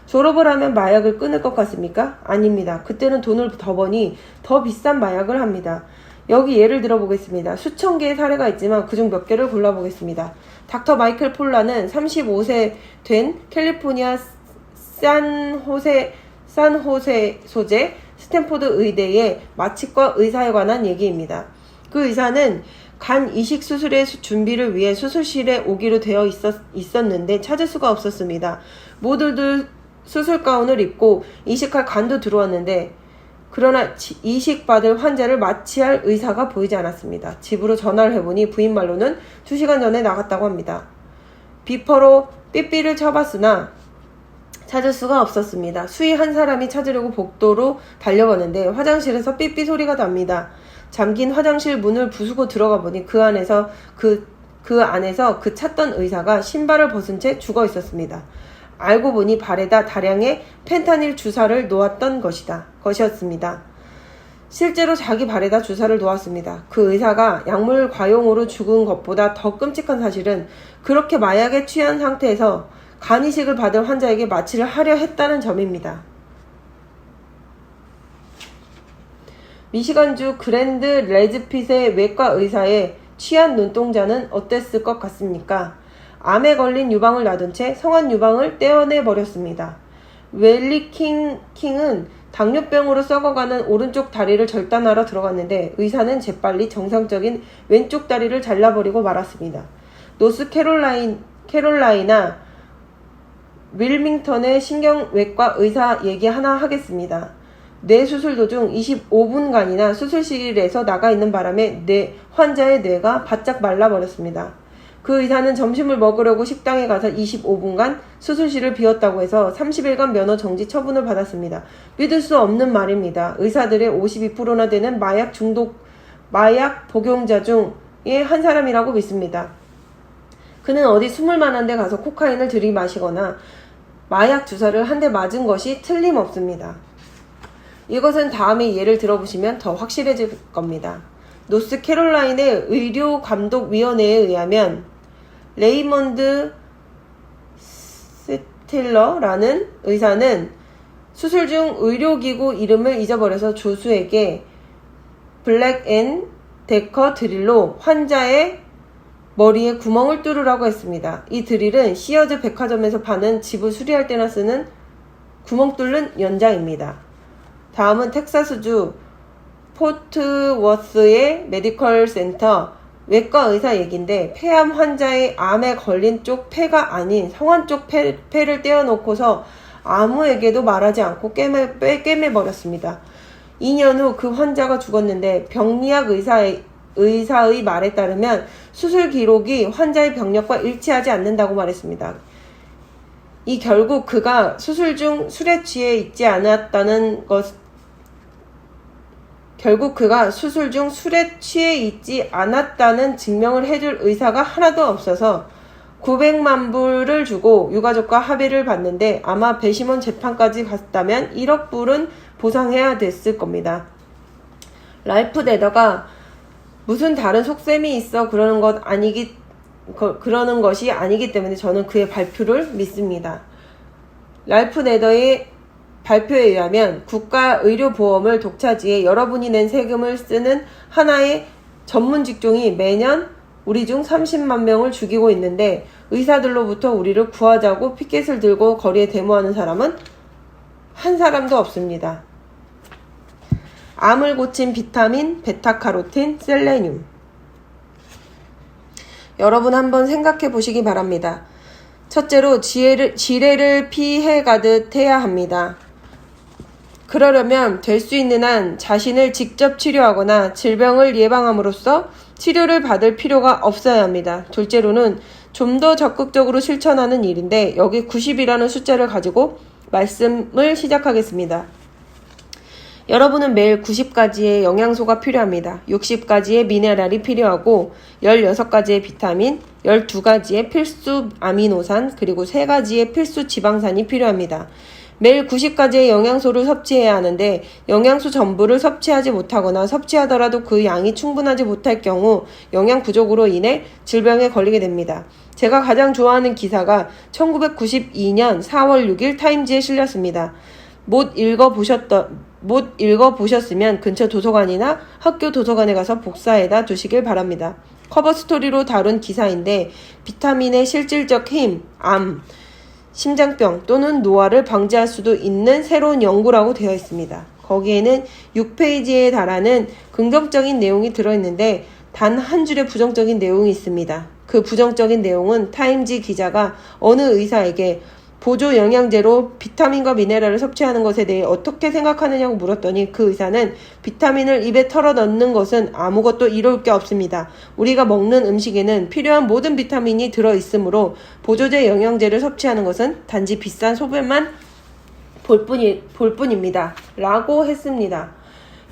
졸업을 하면 마약을 끊을 것 같습니까? 아닙니다. 그때는 돈을 더 버니 더 비싼 마약을 합니다. 여기 예를 들어보겠습니다. 수천 개의 사례가 있지만 그중 몇 개를 골라보겠습니다. 닥터 마이클 폴라는 35세 된 캘리포니아 산호세 소재 스탠포드 의대의 마취과 의사에 관한 얘기입니다. 그 의사는 간 이식 수술의 준비를 위해 수술실에 오기로 되어 있었는데 찾을 수가 없었습니다. 모두들 수술 가운을 입고 이식할 간도 들어왔는데 그러나 이식받을 환자를 마취할 의사가 보이지 않았습니다. 집으로 전화를 해보니 부인 말로는 2시간 전에 나갔다고 합니다. 비퍼로 삐삐를 쳐봤으나 찾을 수가 없었습니다. 수의 한 사람이 찾으려고 복도로 달려가는데 화장실에서 삐삐 소리가 납니다. 잠긴 화장실 문을 부수고 들어가 보니 그 안에서 그 찾던 의사가 신발을 벗은 채 죽어 있었습니다. 알고 보니 발에다 다량의 펜타닐 주사를 놓았던 것이었습니다. 실제로 자기 발에다 주사를 놓았습니다. 그 의사가 약물 과용으로 죽은 것보다 더 끔찍한 사실은 그렇게 마약에 취한 상태에서 간이식을 받은 환자에게 마취를 하려 했다는 점입니다. 미시간주 그랜드 레즈핏의 외과 의사의 취한 눈동자는 어땠을 것 같습니까? 암에 걸린 유방을 놔둔 채 성한 유방을 떼어내버렸습니다. 웰리 킹은 당뇨병으로 썩어가는 오른쪽 다리를 절단하러 들어갔는데 의사는 재빨리 정상적인 왼쪽 다리를 잘라버리고 말았습니다. 노스캐롤라이나 윌밍턴의 신경외과 의사 얘기 하나 하겠습니다. 뇌 수술 도중 25분간이나 수술실에서 나가 있는 바람에 환자의 뇌가 바짝 말라버렸습니다. 그 의사는 점심을 먹으려고 식당에 가서 25분간 수술실을 비웠다고 해서 30일간 면허 정지 처분을 받았습니다. 믿을 수 없는 말입니다. 의사들의 52%나 되는 마약 복용자 중에 한 사람이라고 믿습니다. 그는 어디 숨을 만한 데 가서 코카인을 들이마시거나 마약 주사를 한 대 맞은 것이 틀림없습니다. 이것은 다음에 예를 들어보시면 더 확실해질 겁니다. 노스캐롤라인의 의료감독위원회에 의하면 레이먼드 스틸러라는 의사는 수술 중 의료기구 이름을 잊어버려서 조수에게 블랙 앤 데커 드릴로 환자의 머리에 구멍을 뚫으라고 했습니다. 이 드릴은 시어즈 백화점에서 파는 집을 수리할 때나 쓰는 구멍 뚫는 연장입니다. 다음은 텍사스주 포트워스의 메디컬 센터 외과 의사 얘기인데, 폐암 환자의 암에 걸린 쪽 폐가 아닌 성환 쪽 폐를 떼어놓고서 아무에게도 말하지 않고 꿰매버렸습니다. 2년 후 그 환자가 죽었는데 병리학 의사의 말에 따르면 수술 기록이 환자의 병력과 일치하지 않는다고 말했습니다. 이 결국 그가 수술 중 술에 취해 있지 않았다는 증명을 해줄 의사가 하나도 없어서 900만 불을 주고 유가족과 합의를 봤는데, 아마 배심원 재판까지 갔다면 1억 불은 보상해야 됐을 겁니다. 랄프 네더가 무슨 다른 속셈이 있어 그러는 것이 아니기 때문에 저는 그의 발표를 믿습니다. 랄프 네더의 발표에 의하면 국가의료보험을 독차지해 여러분이 낸 세금을 쓰는 하나의 전문 직종이 매년 우리 중 30만 명을 죽이고 있는데, 의사들로부터 우리를 구하자고 피켓을 들고 거리에 데모하는 사람은 한 사람도 없습니다. 암을 고친 비타민, 베타카로틴, 셀레늄. 여러분 한번 생각해 보시기 바랍니다. 첫째로 지뢰를 피해가듯 해야 합니다. 그러려면 될 수 있는 한 자신을 직접 치료하거나 질병을 예방함으로써 치료를 받을 필요가 없어야 합니다. 둘째로는 좀 더 적극적으로 실천하는 일인데, 여기 90이라는 숫자를 가지고 말씀을 시작하겠습니다. 여러분은 매일 90가지의 영양소가 필요합니다. 60가지의 미네랄이 필요하고 16가지의 비타민, 12가지의 필수 아미노산, 그리고 3가지의 필수 지방산이 필요합니다. 매일 90가지의 영양소를 섭취해야 하는데, 영양소 전부를 섭취하지 못하거나 섭취하더라도 그 양이 충분하지 못할 경우 영양 부족으로 인해 질병에 걸리게 됩니다. 제가 가장 좋아하는 기사가 1992년 4월 6일 타임지에 실렸습니다. 못 읽어보셨으면 근처 도서관이나 학교 도서관에 가서 복사해다 두시길 바랍니다. 커버 스토리로 다룬 기사인데, 비타민의 실질적 힘, 암, 심장병 또는 노화를 방지할 수도 있는 새로운 연구라고 되어 있습니다. 거기에는 6페이지에 달하는 긍정적인 내용이 들어있는데 단 한 줄의 부정적인 내용이 있습니다. 그 부정적인 내용은 타임지 기자가 어느 의사에게 보조 영양제로 비타민과 미네랄을 섭취하는 것에 대해 어떻게 생각하느냐고 물었더니, 그 의사는 비타민을 입에 털어 넣는 것은 아무것도 이로울 게 없습니다. 우리가 먹는 음식에는 필요한 모든 비타민이 들어있으므로 보조제 영양제를 섭취하는 것은 단지 비싼 소비만 볼 뿐입니다. 라고 했습니다.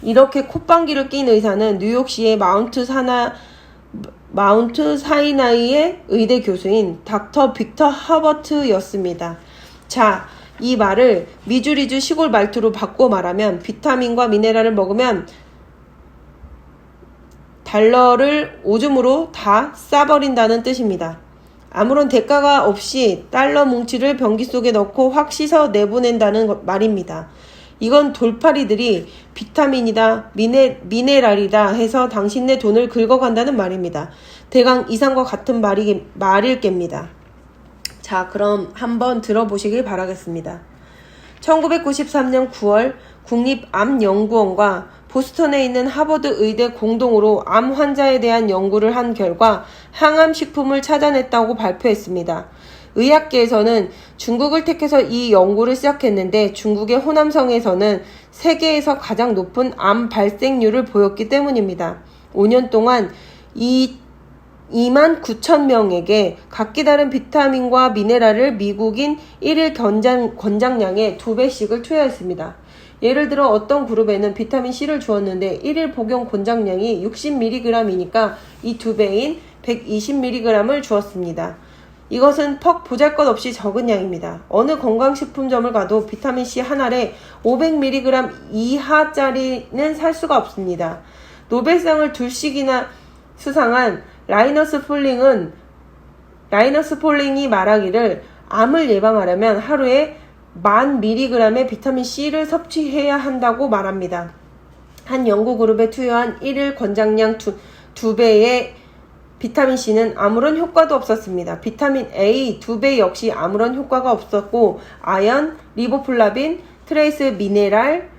이렇게 콧방귀를 낀 의사는 뉴욕시의 마운트 사이나이의 의대 교수인 닥터 빅터 하버트였습니다. 자, 이 말을 미주리주 시골 말투로 바꿔 말하면 비타민과 미네랄을 먹으면 달러를 오줌으로 다 싸버린다는 뜻입니다. 아무런 대가가 없이 달러 뭉치를 변기 속에 넣고 확 씻어 내보낸다는 말입니다. 이건 돌팔이들이 비타민이다, 미네랄이다 해서 당신네 돈을 긁어간다는 말입니다. 대강 이상과 같은 말일 겁니다. 자, 그럼 한번 들어보시길 바라겠습니다. 1993년 9월 국립암연구원과 보스턴에 있는 하버드 의대 공동으로 암 환자에 대한 연구를 한 결과 항암식품을 찾아냈다고 발표했습니다. 의학계에서는 중국을 택해서 이 연구를 시작했는데 중국의 호남성에서는 세계에서 가장 높은 암 발생률을 보였기 때문입니다. 5년 동안 29,000명에게 각기 다른 비타민과 미네랄을 미국인 1일 권장량의 2배씩을 투여했습니다. 예를 들어 어떤 그룹에는 비타민C를 주었는데 1일 복용 권장량이 60mg이니까 이 2배인 120mg을 주었습니다. 이것은 퍽 보잘것없이 적은 양입니다. 어느 건강식품점을 가도 비타민C 한 알에 500mg 이하짜리는 살 수가 없습니다. 노벨상을 2씩이나 수상한 라이너스 폴링이 말하기를 암을 예방하려면 하루에 10,000mg의 비타민C를 섭취해야 한다고 말합니다. 한 연구그룹에 투여한 1일 권장량 2배의 비타민C는 아무런 효과도 없었습니다. 비타민 A 2배 역시 아무런 효과가 없었고 아연, 리보플라빈, 트레이스 미네랄,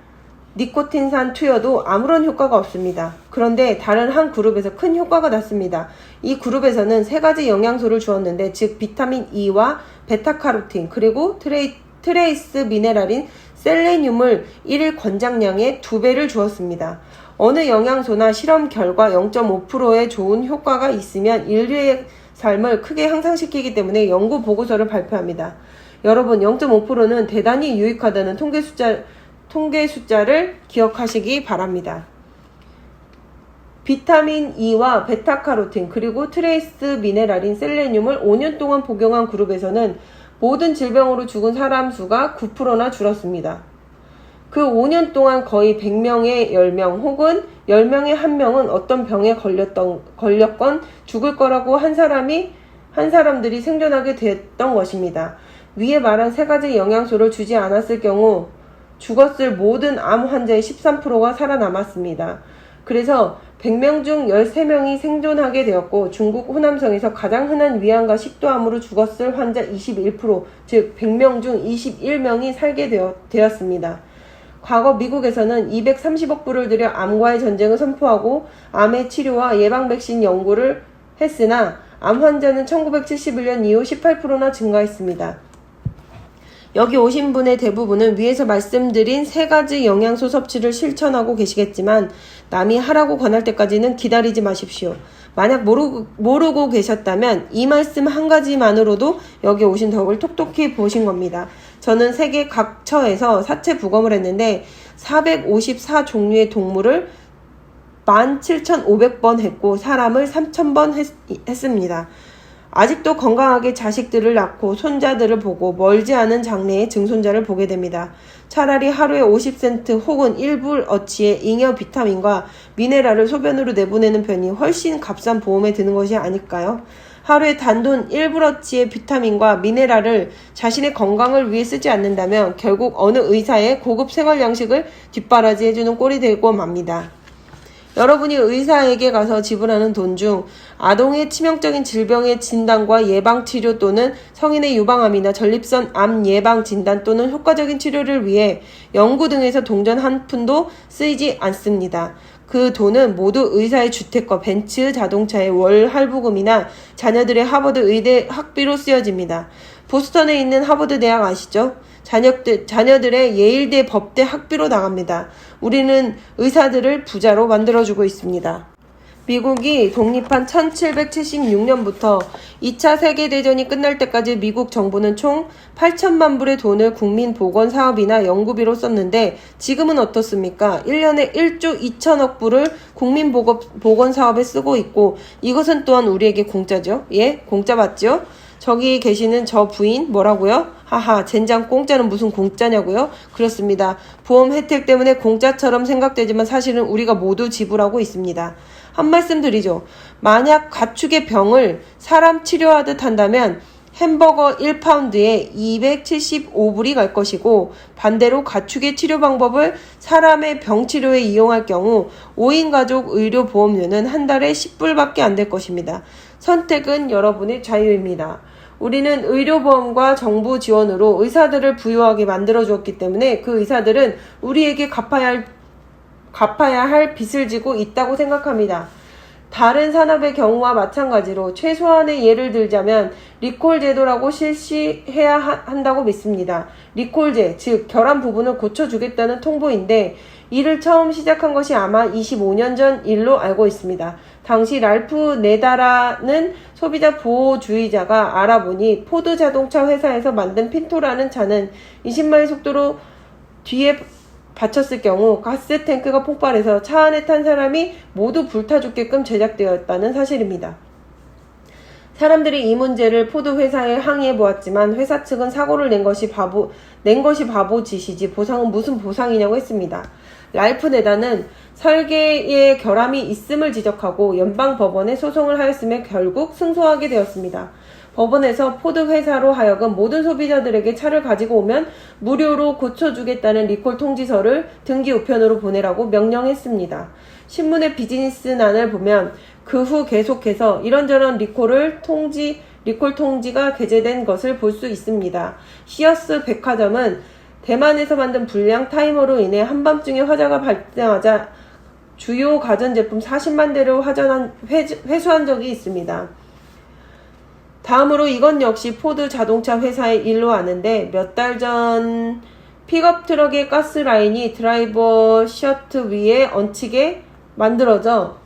니코틴산 투여도 아무런 효과가 없습니다. 그런데 다른 한 그룹에서 큰 효과가 났습니다. 이 그룹에서는 3가지 영양소를 주었는데 즉 비타민 E와 베타카로틴 그리고 트레이스 미네랄인 셀레늄을 1일 권장량의 2배를 주었습니다. 어느 영양소나 실험 결과 0.5%의 좋은 효과가 있으면 인류의 삶을 크게 향상시키기 때문에 연구 보고서를 발표합니다. 여러분 0.5%는 대단히 유익하다는 통계 숫자를 기억하시기 바랍니다. 비타민 E와 베타카로틴 그리고 트레이스 미네랄인 셀레늄을 5년 동안 복용한 그룹에서는 모든 질병으로 죽은 사람 수가 9%나 줄었습니다. 그 5년 동안 거의 100명에 10명 혹은 10명에 1명은 어떤 병에 걸렸건 죽을 거라고 한 사람들이 생존하게 됐던 것입니다. 위에 말한 3가지 영양소를 주지 않았을 경우 죽었을 모든 암 환자의 13%가 살아남았습니다. 그래서 100명 중 13명이 생존하게 되었고 중국 호남성에서 가장 흔한 위암과 식도암으로 죽었을 환자 21%, 즉 100명 중 21명이 살게 되었습니다. 과거 미국에서는 230억 불을 들여 암과의 전쟁을 선포하고 암의 치료와 예방 백신 연구를 했으나 암 환자는 1971년 이후 18%나 증가했습니다. 여기 오신 분의 대부분은 위에서 말씀드린 3가지 영양소 섭취를 실천하고 계시겠지만 남이 하라고 권할 때까지는 기다리지 마십시오. 만약 모르고 계셨다면 이 말씀 한 가지만으로도 여기 오신 덕을 톡톡히 보신 겁니다. 저는 세계 각처에서 사체 부검을 했는데 454종류의 동물을 17,500번 했고 사람을 3,000번 했습니다. 아직도 건강하게 자식들을 낳고 손자들을 보고 멀지 않은 장래의 증손자를 보게 됩니다. 차라리 하루에 50센트 혹은 1불어치의 잉여 비타민과 미네랄을 소변으로 내보내는 편이 훨씬 값싼 보험에 드는 것이 아닐까요? 하루에 단돈 1불어치의 비타민과 미네랄을 자신의 건강을 위해 쓰지 않는다면 결국 어느 의사의 고급 생활 양식을 뒷바라지해주는 꼴이 되고 맙니다. 여러분이 의사에게 가서 지불하는 돈 중 아동의 치명적인 질병의 진단과 예방치료 또는 성인의 유방암이나 전립선 암 예방 진단 또는 효과적인 치료를 위해 연구 등에서 동전 한 푼도 쓰이지 않습니다. 그 돈은 모두 의사의 주택과 벤츠 자동차의 월 할부금이나 자녀들의 하버드 의대 학비로 쓰여집니다. 보스턴에 있는 하버드 대학 아시죠? 자녀들의 예일대 법대 학비로 나갑니다. 우리는 의사들을 부자로 만들어주고 있습니다. 미국이 독립한 1776년부터 2차 세계대전이 끝날 때까지 미국 정부는 총 8천만 불의 돈을 국민보건사업이나 연구비로 썼는데 지금은 어떻습니까? 1년에 1조 2천억 불을 국민보건사업에 쓰고 있고 이것은 또한 우리에게 공짜죠? 예? 공짜 맞죠? 저기 계시는 저 부인 뭐라고요? 하하 젠장 공짜는 무슨 공짜냐고요? 그렇습니다. 보험 혜택 때문에 공짜처럼 생각되지만 사실은 우리가 모두 지불하고 있습니다. 한 말씀 드리죠. 만약 가축의 병을 사람 치료하듯 한다면 햄버거 1파운드에 275불이 갈 것이고 반대로 가축의 치료 방법을 사람의 병치료에 이용할 경우 5인 가족 의료보험료는 한 달에 10불밖에 안 될 것입니다. 선택은 여러분의 자유입니다. 우리는 의료보험과 정부 지원으로 의사들을 부유하게 만들어주었기 때문에 그 의사들은 우리에게 갚아야 할 빚을 지고 있다고 생각합니다. 다른 산업의 경우와 마찬가지로 최소한의 예를 들자면 리콜 제도라고 실시해야 한다고 믿습니다. 리콜제, 즉 결함 부분을 고쳐주겠다는 통보인데 이를 처음 시작한 것이 아마 25년 전 일로 알고 있습니다. 당시 랄프 네다라는 소비자 보호주의자가 알아보니 포드 자동차 회사에서 만든 핀토라는 차는 20마일 속도로 뒤에 받쳤을 경우 가스 탱크가 폭발해서 차 안에 탄 사람이 모두 불타 죽게끔 제작되었다는 사실입니다. 사람들이 이 문제를 포드 회사에 항의해 보았지만 회사 측은 사고를 낸 것이 바보 짓이지 보상은 무슨 보상이냐고 했습니다. 랄프 네다는 설계에 결함이 있음을 지적하고 연방 법원에 소송을 하였으며 결국 승소하게 되었습니다. 법원에서 포드 회사로 하여금 모든 소비자들에게 차를 가지고 오면 무료로 고쳐주겠다는 리콜 통지서를 등기 우편으로 보내라고 명령했습니다. 신문의 비즈니스난을 보면 그 후 계속해서 이런저런 리콜 통지가 게재된 것을 볼 수 있습니다. 시어스 백화점은 대만에서 만든 불량 타이머로 인해 한밤중에 화재가 발생하자 주요 가전제품 40만 대를 회수한 적이 있습니다. 다음으로 이건 역시 포드 자동차 회사의 일로 아는데 몇 달 전 픽업 트럭의 가스 라인이 드라이버 셔트 위에 얹히게 만들어져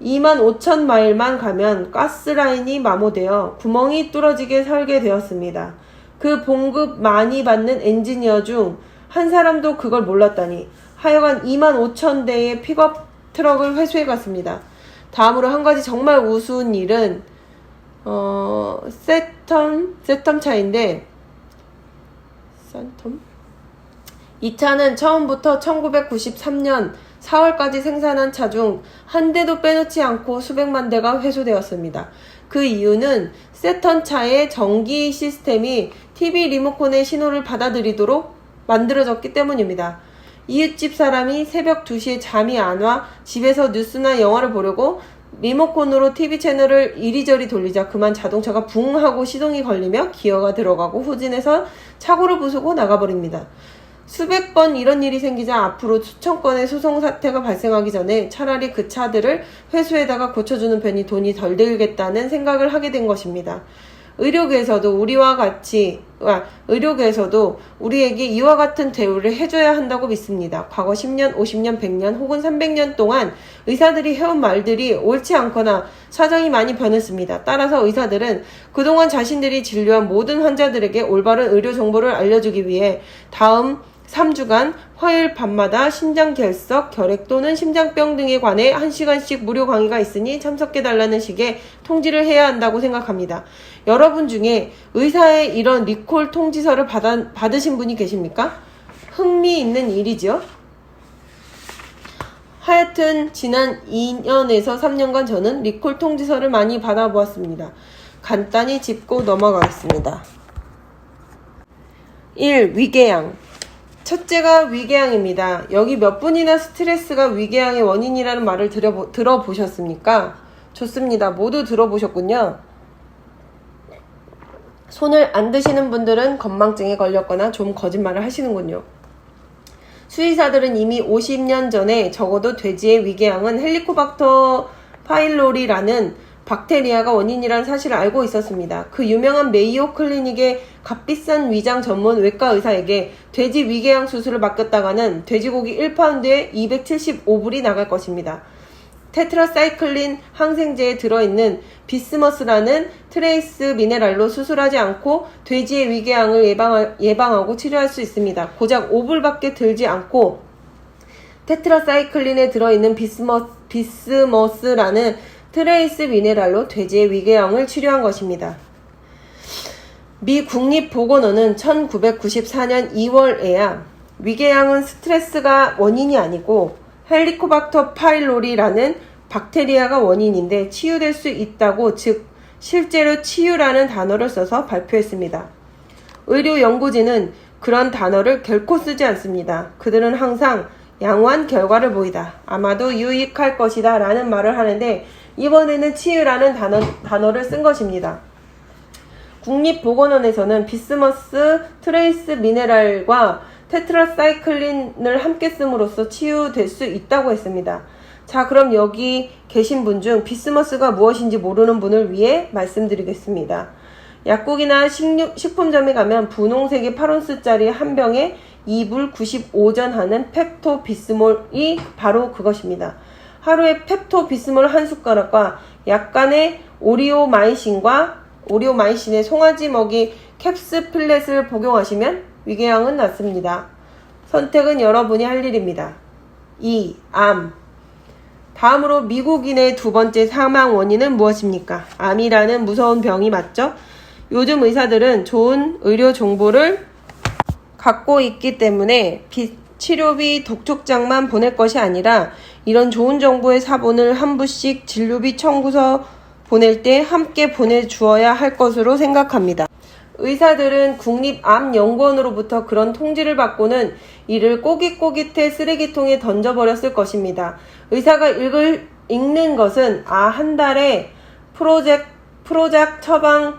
25,000마일만 가면 가스 라인이 마모되어 구멍이 뚫어지게 설계되었습니다. 그 봉급 많이 받는 엔지니어 중 한 사람도 그걸 몰랐다니 하여간 25,000대의 픽업 트럭을 회수해 갔습니다. 다음으로 한 가지 정말 우스운 일은 세텀 차인데 이 차는 처음부터 1993년 4월까지 생산한 차 중 한 대도 빼놓지 않고 수백만 대가 회수되었습니다. 그 이유는 세턴 차의 전기 시스템이 TV 리모컨의 신호를 받아들이도록 만들어졌기 때문입니다. 이웃집 사람이 새벽 2시에 잠이 안 와 집에서 뉴스나 영화를 보려고 리모컨으로 TV 채널을 이리저리 돌리자 그만 자동차가 붕 하고 시동이 걸리며 기어가 들어가고 후진해서 차고를 부수고 나가버립니다. 수백 번 이런 일이 생기자 앞으로 수천 건의 소송 사태가 발생하기 전에 차라리 그 차들을 회수에다가 고쳐주는 편이 돈이 덜 들겠다는 생각을 하게 된 것입니다. 의료계에서도 우리에게 이와 같은 대우를 해줘야 한다고 믿습니다. 과거 10년, 50년, 100년 혹은 300년 동안 의사들이 해온 말들이 옳지 않거나 사정이 많이 변했습니다. 따라서 의사들은 그동안 자신들이 진료한 모든 환자들에게 올바른 의료 정보를 알려주기 위해 다음 3주간 화요일 밤마다 심장결석, 결핵 또는 심장병 등에 관해 1시간씩 무료 강의가 있으니 참석해달라는 식의 통지를 해야 한다고 생각합니다. 여러분 중에 의사의 이런 리콜 통지서를 받으신 분이 계십니까? 흥미있는 일이죠. 하여튼 지난 2년에서 3년간 저는 리콜 통지서를 많이 받아보았습니다. 간단히 짚고 넘어가겠습니다. 1. 위궤양. 첫째가 위궤양입니다. 여기 몇 분이나 스트레스가 위궤양의 원인이라는 말을 들어보셨습니까? 좋습니다. 모두 들어보셨군요. 손을 안 드시는 분들은 건망증에 걸렸거나 좀 거짓말을 하시는군요. 수의사들은 이미 50년 전에 적어도 돼지의 위궤양은 헬리코박터 파일로리라는 박테리아가 원인이라는 사실을 알고 있었습니다. 그 유명한 메이오 클리닉의 값비싼 위장 전문 외과 의사에게 돼지 위궤양 수술을 맡겼다가는 돼지고기 1파운드에 275불이 나갈 것입니다. 테트라사이클린 항생제에 들어있는 비스머스라는 트레이스 미네랄로 수술하지 않고 돼지의 위궤양을 예방하고 치료할 수 있습니다. 고작 5불밖에 들지 않고 테트라사이클린에 들어있는 비스머스라는 트레이스 미네랄로 돼지의 위궤양을 치료한 것입니다. 미 국립보건원은 1994년 2월에야 위궤양은 스트레스가 원인이 아니고 헬리코박터 파일로리라는 박테리아가 원인인데 치유될 수 있다고, 즉 실제로 치유라는 단어를 써서 발표했습니다. 의료 연구진은 그런 단어를 결코 쓰지 않습니다. 그들은 항상 양호한 결과를 보이다, 아마도 유익할 것이다 라는 말을 하는데 이번에는 치유라는 단어를 쓴 것입니다. 국립보건원에서는 비스머스 트레이스 미네랄과 테트라사이클린을 함께 씀으로써 치유될 수 있다고 했습니다. 자, 그럼 여기 계신 분 중 비스머스가 무엇인지 모르는 분을 위해 말씀드리겠습니다. 약국이나 식품점에 가면 분홍색의 8온스짜리 한 병에 2불 95전 하는 펩토비스몰이 바로 그것입니다. 하루에 펩토비스몰 한 숟가락과 약간의 오리오마이신의 송아지 먹이 캡스플렛을 복용하시면 위궤양은 낫습니다. 선택은 여러분이 할 일입니다. 2. 암. 다음으로 미국인의 두 번째 사망 원인은 무엇입니까? 암이라는 무서운 병이 맞죠? 요즘 의사들은 좋은 의료 정보를 갖고 있기 때문에 치료비 독촉장만 보낼 것이 아니라 이런 좋은 정보의 사본을 한 부씩 진료비 청구서 보낼 때 함께 보내주어야 할 것으로 생각합니다. 의사들은 국립암연구원으로부터 그런 통지를 받고는 이를 꼬깃꼬깃해 쓰레기통에 던져버렸을 것입니다. 의사가 읽는 것은 한 달에 프로작 처방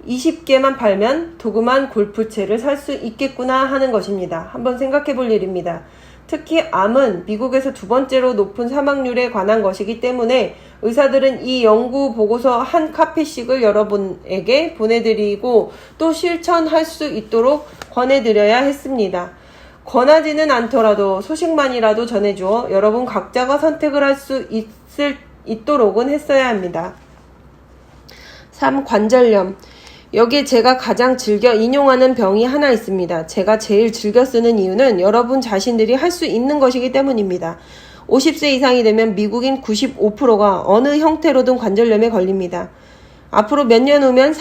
20개만 팔면 도그만 골프채를 살 수 있겠구나 하는 것입니다. 한번 생각해 볼 일입니다. 특히 암은 미국에서 두 번째로 높은 사망률에 관한 것이기 때문에 의사들은 이 연구 보고서 한 카피씩을 여러분에게 보내드리고 또 실천할 수 있도록 권해드려야 했습니다. 권하지는 않더라도 소식만이라도 전해주어 여러분 각자가 선택을 할 수 있도록은 했어야 합니다. 3. 관절염. 여기에 제가 가장 즐겨 인용하는 병이 하나 있습니다. 제가 제일 즐겨 쓰는 이유는 여러분 자신들이 할 수 있는 것이기 때문입니다. 50세 이상이 되면 미국인 95%가 어느 형태로든 관절염에 걸립니다. 앞으로 몇 년 후면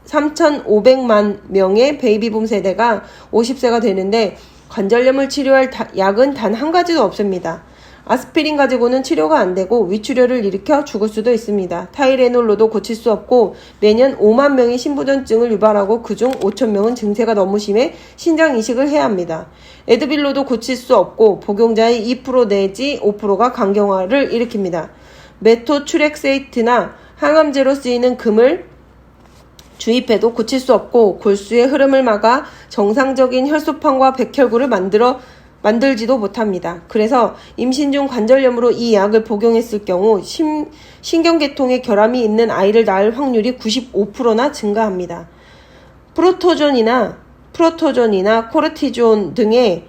3,500만 명의 베이비붐 세대가 50세가 되는데 관절염을 치료할 약은 단 한 가지도 없습니다. 아스피린 가지고는 치료가 안 되고 위축혈을 일으켜 죽을 수도 있습니다. 타이레놀로도 고칠 수 없고 매년 5만 명이 신부전증을 유발하고 그중 5천 명은 증세가 너무 심해 신장 이식을 해야 합니다. 에드빌로도 고칠 수 없고 복용자의 2% 내지 5%가 간경화를 일으킵니다. 메토트렉세이트나 항암제로 쓰이는 금을 주입해도 고칠 수 없고 골수의 흐름을 막아 정상적인 혈소판과 백혈구를 만들지도 못합니다. 그래서 임신 중 관절염으로 이 약을 복용했을 경우 신경계통에 결함이 있는 아이를 낳을 확률이 95%나 증가합니다. 프로토존이나 코르티존 등의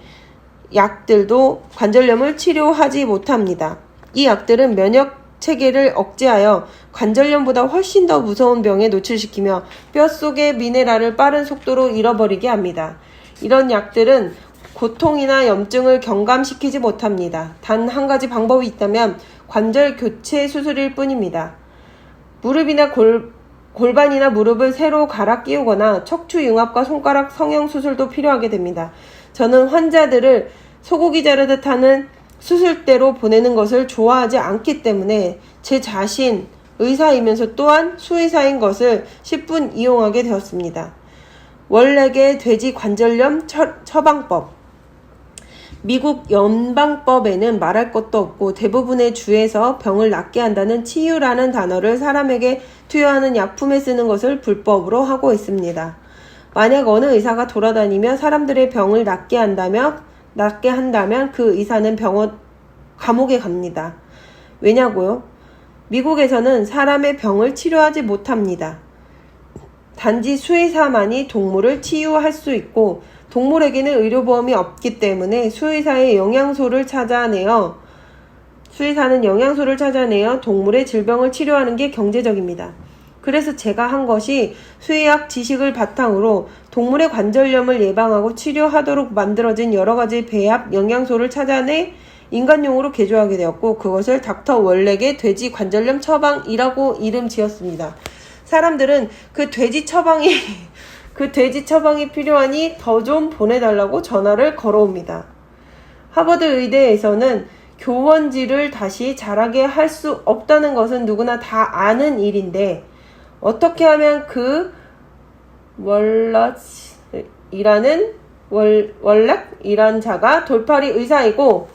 약들도 관절염을 치료하지 못합니다. 이 약들은 면역 체계를 억제하여 관절염보다 훨씬 더 무서운 병에 노출시키며 뼛속의 미네랄을 빠른 속도로 잃어버리게 합니다. 이런 약들은 고통이나 염증을 경감시키지 못합니다. 단 한 가지 방법이 있다면 관절 교체 수술일 뿐입니다. 무릎이나 골반이나 무릎을 새로 갈아 끼우거나 척추 융합과 손가락 성형 수술도 필요하게 됩니다. 저는 환자들을 소고기 자르듯 하는 수술대로 보내는 것을 좋아하지 않기 때문에 제 자신 의사이면서 또한 수의사인 것을 10분 이용하게 되었습니다. 월렉의 돼지 관절염 처방법. 미국 연방법에는 말할 것도 없고 대부분의 주에서 병을 낫게 한다는 치유라는 단어를 사람에게 투여하는 약품에 쓰는 것을 불법으로 하고 있습니다. 만약 어느 의사가 돌아다니며 사람들의 병을 낫게 한다면 그 의사는 감옥에 갑니다. 왜냐고요? 미국에서는 사람의 병을 치료하지 못합니다. 단지 수의사만이 동물을 치유할 수 있고 동물에게는 의료보험이 없기 때문에 수의사는 영양소를 찾아내어 동물의 질병을 치료하는 게 경제적입니다. 그래서 제가 한 것이 수의학 지식을 바탕으로 동물의 관절염을 예방하고 치료하도록 만들어진 여러가지 배합 영양소를 찾아내 인간용으로 개조하게 되었고 그것을 닥터 월렉의 돼지 관절염 처방이라고 이름 지었습니다. 사람들은 그 돼지 처방이 필요하니 더 좀 보내달라고 전화를 걸어옵니다. 하버드 의대에서는 교원지를 다시 자라게 할 수 없다는 것은 누구나 다 아는 일인데 어떻게 하면 그 월렉이란 자가 돌팔이 의사이고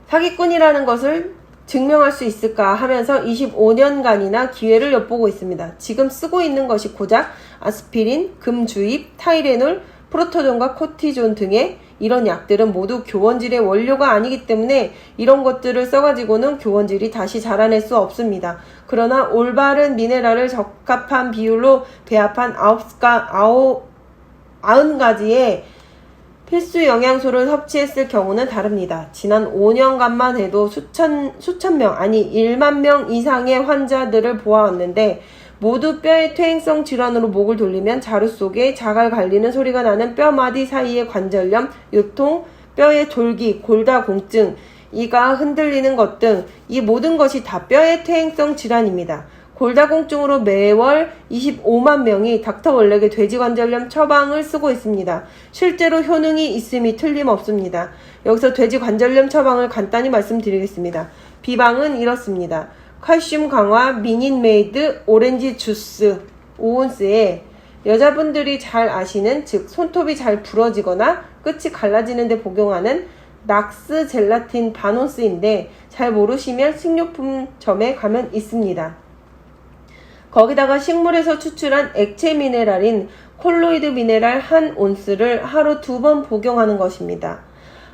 사기꾼이라는 것을 증명할 수 있을까 하면서 25년간이나 기회를 엿보고 있습니다. 지금 쓰고 있는 것이 고작 아스피린, 금 주입, 타이레놀, 프로토존과 코티존 등의 이런 약들은 모두 교원질의 원료가 아니기 때문에 이런 것들을 써가지고는 교원질이 다시 자라낼 수 없습니다. 그러나 올바른 미네랄을 적합한 비율로 배합한 90가지의 필수 영양소를 섭취했을 경우는 다릅니다. 지난 5년간만 해도 수천 명, 아니 1만 명 이상의 환자들을 보아왔는데 모두 뼈의 퇴행성 질환으로 목을 돌리면 자루 속에 자갈 갈리는 소리가 나는 뼈마디 사이의 관절염, 요통, 뼈의 졸기, 골다공증, 이가 흔들리는 것 등 이 모든 것이 다 뼈의 퇴행성 질환입니다. 골다공증으로 매월 25만 명이 닥터월렉의 돼지관절염 처방을 쓰고 있습니다. 실제로 효능이 있음이 틀림없습니다. 여기서 돼지관절염 처방을 간단히 말씀드리겠습니다. 비방은 이렇습니다. 칼슘 강화 미닛메이드 오렌지 주스 5온스에 여자분들이 잘 아시는, 즉 손톱이 잘 부러지거나 끝이 갈라지는 데 복용하는 낙스 젤라틴 반온스인데 잘 모르시면 식료품점에 가면 있습니다. 거기다가 식물에서 추출한 액체 미네랄인 콜로이드 미네랄 1온스를 하루 2번 복용하는 것입니다.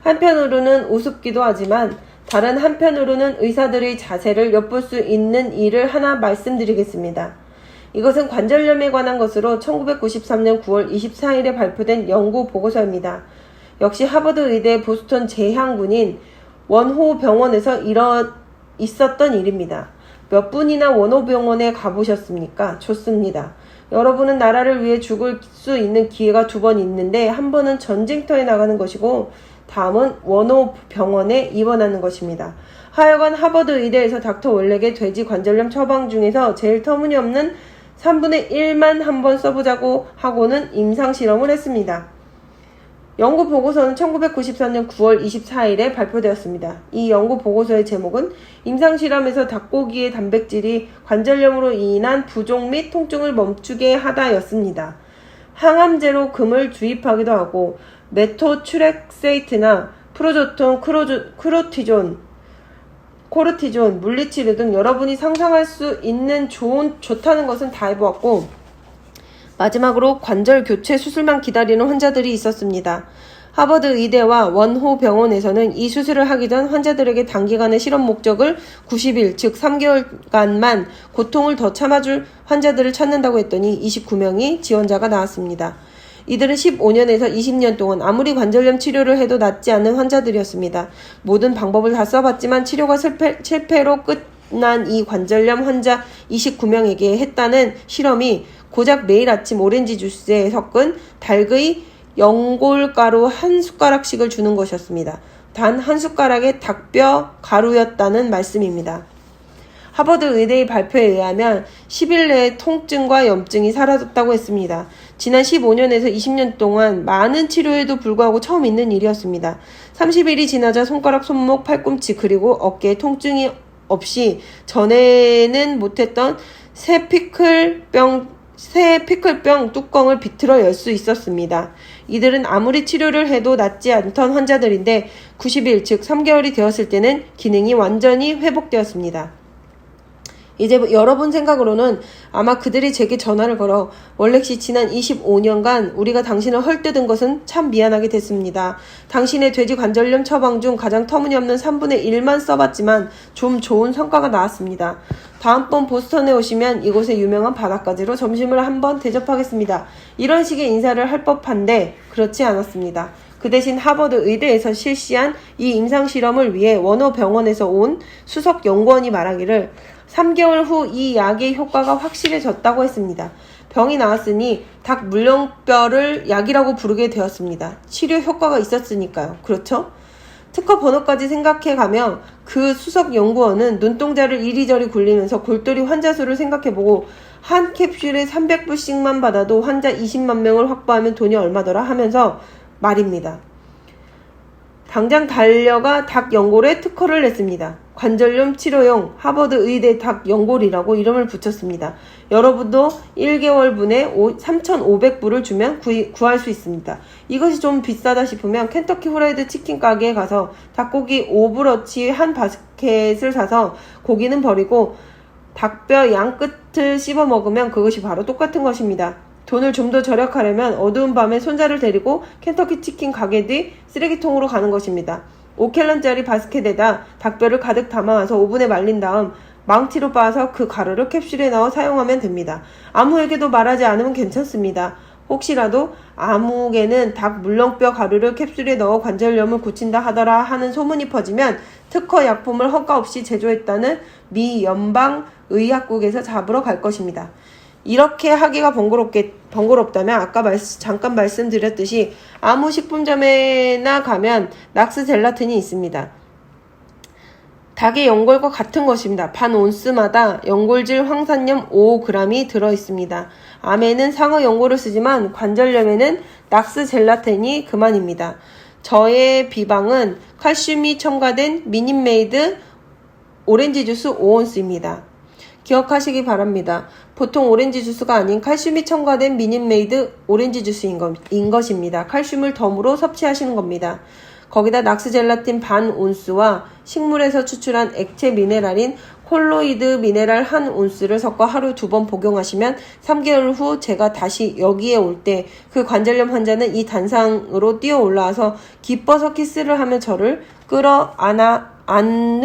한편으로는 우습기도 하지만 다른 한편으로는 의사들의 자세를 엿볼 수 있는 일을 하나 말씀드리겠습니다. 이것은 관절염에 관한 것으로 1993년 9월 24일에 발표된 연구 보고서입니다. 역시 하버드 의대 보스턴 제향군인 원호 병원에서 있었던 일입니다. 몇 분이나 원호 병원에 가보셨습니까? 좋습니다. 여러분은 나라를 위해 죽을 수 있는 기회가 2번 있는데 한 번은 전쟁터에 나가는 것이고 다음은 원호 병원에 입원하는 것입니다. 하여간 하버드 의대에서 닥터월렉의 돼지 관절염 처방 중에서 제일 터무니없는 3분의 1만 한번 써보자고 하고는 임상실험을 했습니다. 연구 보고서는 1994년 9월 24일에 발표되었습니다. 이 연구 보고서의 제목은 임상실험에서 닭고기의 단백질이 관절염으로 인한 부종 및 통증을 멈추게 하다였습니다. 항암제로 금을 주입하기도 하고 메토트렉세이트나 프로조톤, 코르티존, 물리치료 등 여러분이 상상할 수 있는 좋다는 것은 다 해보았고 마지막으로 관절 교체 수술만 기다리는 환자들이 있었습니다. 하버드 의대와 원호 병원에서는 이 수술을 하기 전 환자들에게 단기간의 실험 목적을 90일, 즉 3개월간만 고통을 더 참아줄 환자들을 찾는다고 했더니 29명이 지원자가 나왔습니다. 이들은 15년에서 20년 동안 아무리 관절염 치료를 해도 낫지 않는 환자들이었습니다. 모든 방법을 다 써봤지만 치료가 실패로 끝난 이 관절염 환자 29명에게 했다는 실험이 고작 매일 아침 오렌지 주스에 섞은 닭의 연골가루 한 숟가락씩을 주는 것이었습니다. 단 한 숟가락의 닭뼈 가루였다는 말씀입니다. 하버드 의대의 발표에 의하면 10일 내에 통증과 염증이 사라졌다고 했습니다. 지난 15년에서 20년 동안 많은 치료에도 불구하고 처음 있는 일이었습니다. 30일이 지나자 손가락, 손목, 팔꿈치 그리고 어깨에 통증이 없이 전에는 못했던 새 피클병 뚜껑을 비틀어 열 수 있었습니다. 이들은 아무리 치료를 해도 낫지 않던 환자들인데 90일, 즉 3개월이 되었을 때는 기능이 완전히 회복되었습니다. 이제 여러분 생각으로는 아마 그들이 제게 전화를 걸어 월렉씨 지난 25년간 우리가 당신을 헐뜯은 것은 참 미안하게 됐습니다. 당신의 돼지 관절염 처방 중 가장 터무니없는 3분의 1만 써봤지만 좀 좋은 성과가 나왔습니다. 다음번 보스턴에 오시면 이곳의 유명한 바닷가지로 점심을 한번 대접하겠습니다. 이런 식의 인사를 할 법한데 그렇지 않았습니다. 그 대신 하버드 의대에서 실시한 이 임상실험을 위해 원호 병원에서 온 수석 연구원이 말하기를 3개월 후 이 약의 효과가 확실해졌다고 했습니다. 병이 나았으니 닭 물렁뼈를 약이라고 부르게 되었습니다. 치료 효과가 있었으니까요. 그렇죠? 특허 번호까지 생각해가며 그 수석 연구원은 눈동자를 이리저리 굴리면서 골똘히 환자 수를 생각해보고 한 캡슐에 300불씩만 받아도 환자 20만 명을 확보하면 돈이 얼마더라 하면서 말입니다. 당장 달려가 닭 연골에 특허를 냈습니다. 관절염 치료용 하버드 의대 닭 연골이라고 이름을 붙였습니다. 여러분도 1개월분에 3,500불을 주면 구할 수 있습니다. 이것이 좀 비싸다 싶으면 켄터키 후라이드 치킨 가게에 가서 닭고기 5불어치 한 바스켓을 사서 고기는 버리고 닭뼈 양 끝을 씹어 먹으면 그것이 바로 똑같은 것입니다. 돈을 좀 더 절약하려면 어두운 밤에 손자를 데리고 켄터키 치킨 가게 뒤 쓰레기통으로 가는 것입니다. 5갤런짜리 바스켓에다 닭뼈를 가득 담아와서 오븐에 말린 다음 망치로 빻아서 그 가루를 캡슐에 넣어 사용하면 됩니다. 아무에게도 말하지 않으면 괜찮습니다. 혹시라도 아무개는 닭 물렁뼈 가루를 캡슐에 넣어 관절염을 고친다 하더라 하는 소문이 퍼지면 특허 약품을 허가 없이 제조했다는 미 연방의학국에서 잡으러 갈 것입니다. 이렇게 하기가 번거롭다면 아까 잠깐 말씀드렸듯이 아무 식품점에나 가면 낙스 젤라틴이 있습니다. 닭의 연골과 같은 것입니다. 반 온스마다 연골질 황산염 5g이 들어있습니다. 암에는 상어 연골을 쓰지만 관절염에는 낙스 젤라틴이 그만입니다. 저의 비방은 칼슘이 첨가된 미닛메이드 오렌지 주스 5온스입니다. 기억하시기 바랍니다. 보통 오렌지 주스가 아닌 칼슘이 첨가된 미닛메이드 오렌지 주스인 것입니다. 칼슘을 덤으로 섭취하시는 겁니다. 거기다 낙스 젤라틴 반 온스와 식물에서 추출한 액체 미네랄인 콜로이드 미네랄 1온스를 섞어 하루 2번 복용하시면 3개월 후 제가 다시 여기에 올 때 그 관절염 환자는 이 단상으로 뛰어 올라와서 기뻐서 키스를 하며 저를 끌어안는